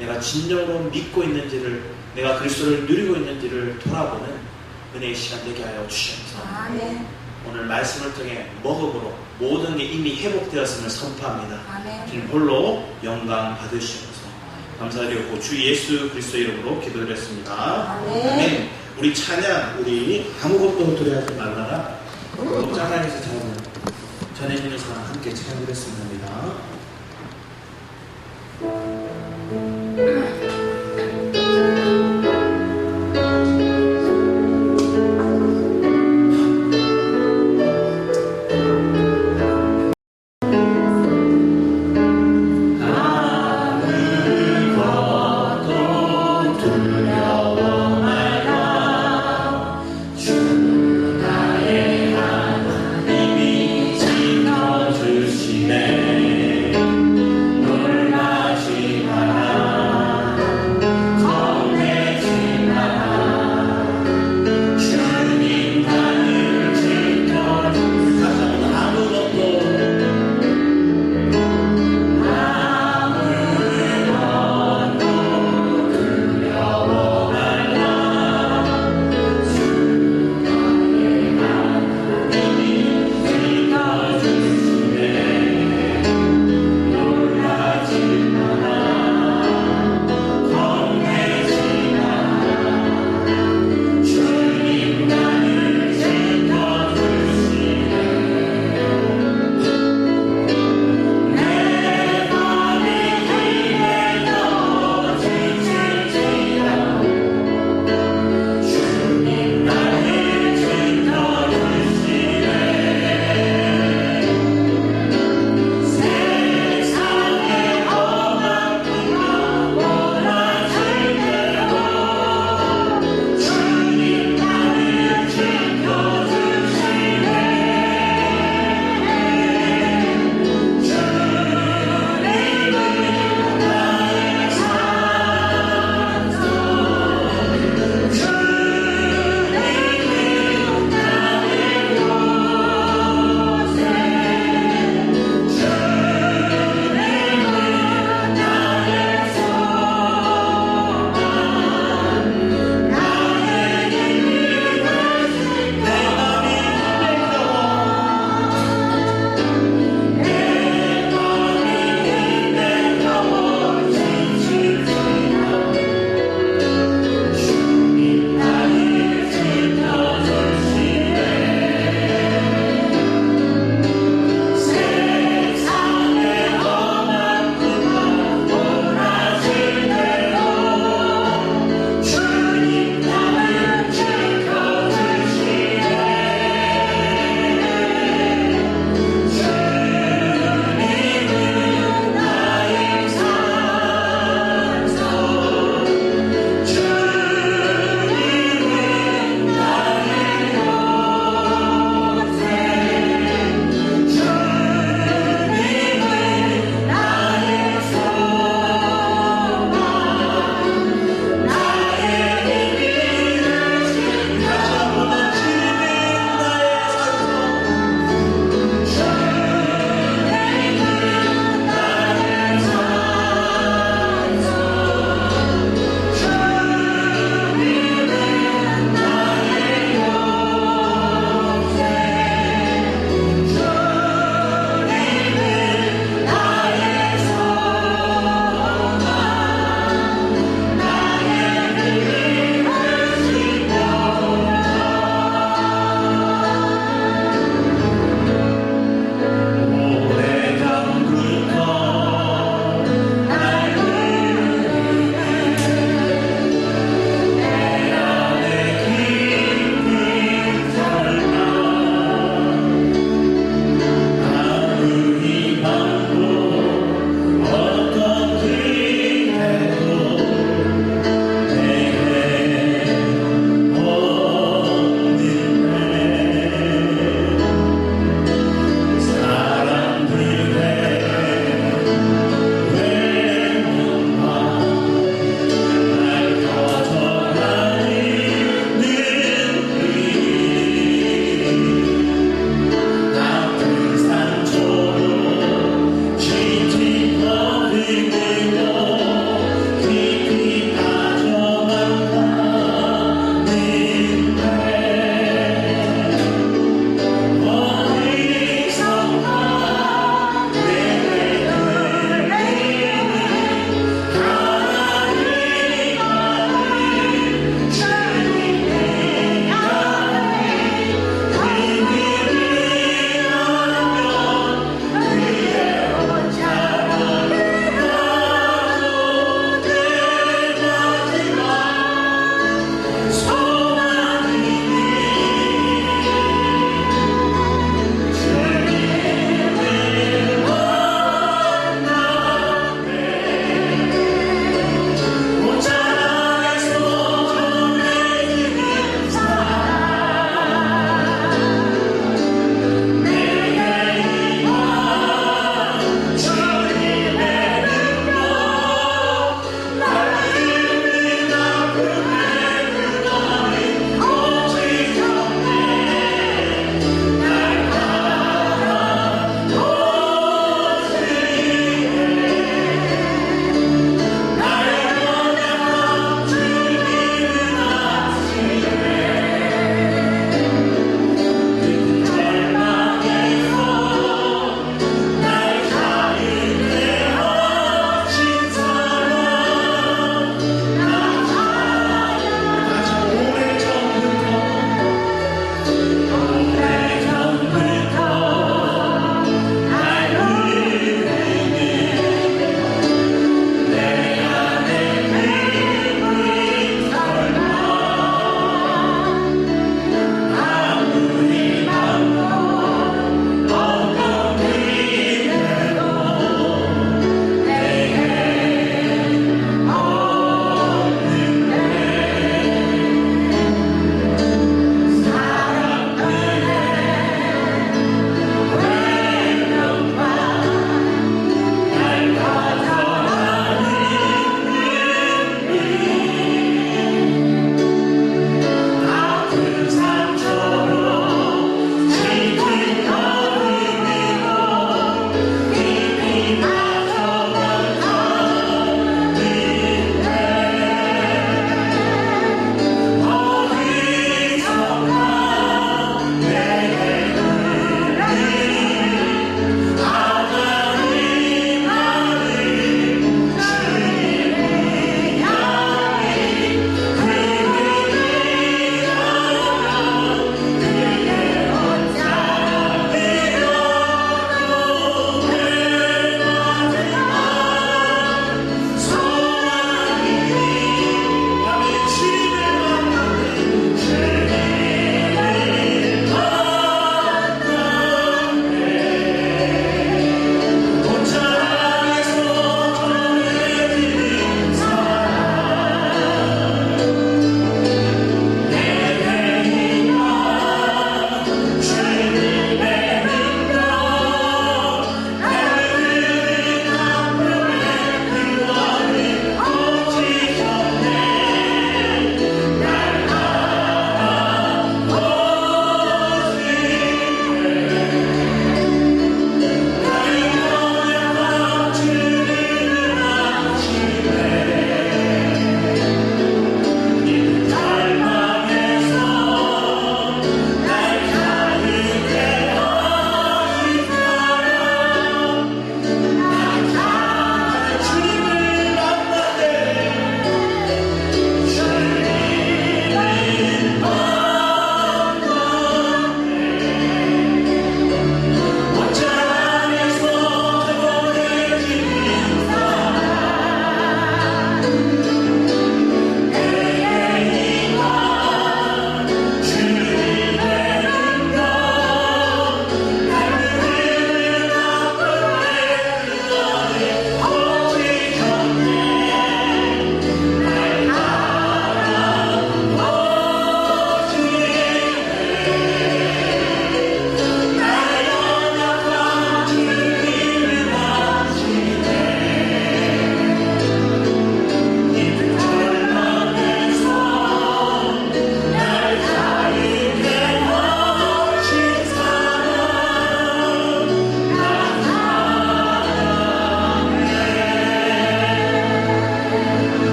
내가 진정으로 믿고 있는지를, 내가 그리스도를 누리고 있는지를 돌아보는 은혜의 시간 되게 하여 주시옵소서. 아멘. 오늘 말씀을 통해 먹음으로 모든 게 이미 회복되었음을 선포합니다. 아멘. 주님 홀로 영광 받으시옵소서. 감사드리고 주 예수 그리스도 이름으로 기도드렸습니다. 아멘. 아멘. 우리 찬양, 우리 아무것도 두려워하지 말라라. 목장단에서 전해지는 사람 함께 찬양드렸습니다. 아멘.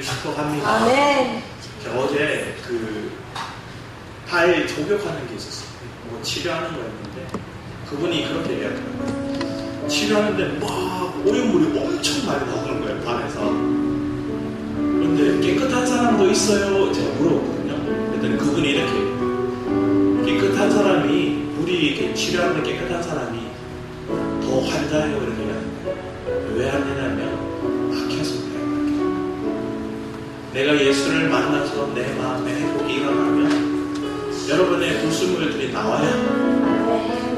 축복합니다. 아멘. 제가 어제 발 조격하는 게 있었어요. 뭐 치료하는 거였는데 그분이 그렇게 얘기하더라고요. 치료하는데 막 오염물이 엄청 많이 나오는 거예요, 발에서. 그런데 깨끗한 사람도 있어요? 제가 물어봤거든요. 그랬더니 그분이 이렇게 깨끗한 사람이, 물이 이렇게 치료하는 깨끗한 사람이 더 환자예요, 이렇게 얘기하는 거예요. 왜 안 되냐면 막혀서 그래요. 내가 예수를 만나서 내 마음에 회복이 일어나면 여러분의 불순물들이 나와요.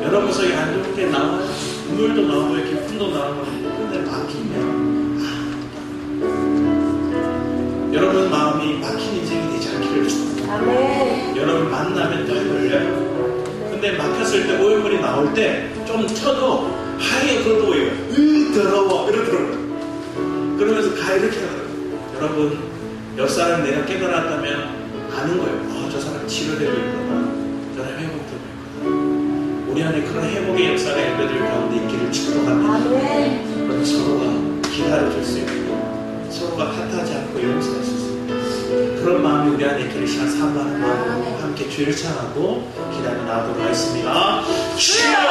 여러분 속에 안 좋은 게 나와요. 눈물도 나오고 기쁨도 나오고. 근데 막히면 여러분 마음이 막힌 인생이 되지 않기를 축복합니다. 아멘. 여러분 만나면 더 열려요. 근데 막혔을 때 오염물이 나올 때 좀 쳐도 하얘 그것도 오염. 더러워 이러더라고요. 그러면서 가 이렇게 하더라고요. 여러분 옆 사람 내가 깨달았다면 아는 거예요. 저 사람 치료되고 있구나. 저 사람 회복되고 있구나. 우리 안에 그런 회복의 역사가 예배들 가운데 있기를 축복합니다. 아멘. 그럼 서로가 기다려줄 수 있고 서로가 탓하지 않고 용서할 수 있습니다. 그런 마음이 우리 안에 있기를 시간 3만 마음으로 함께 주일 찬하고 기다려 나가도록 하겠습니다. 주여!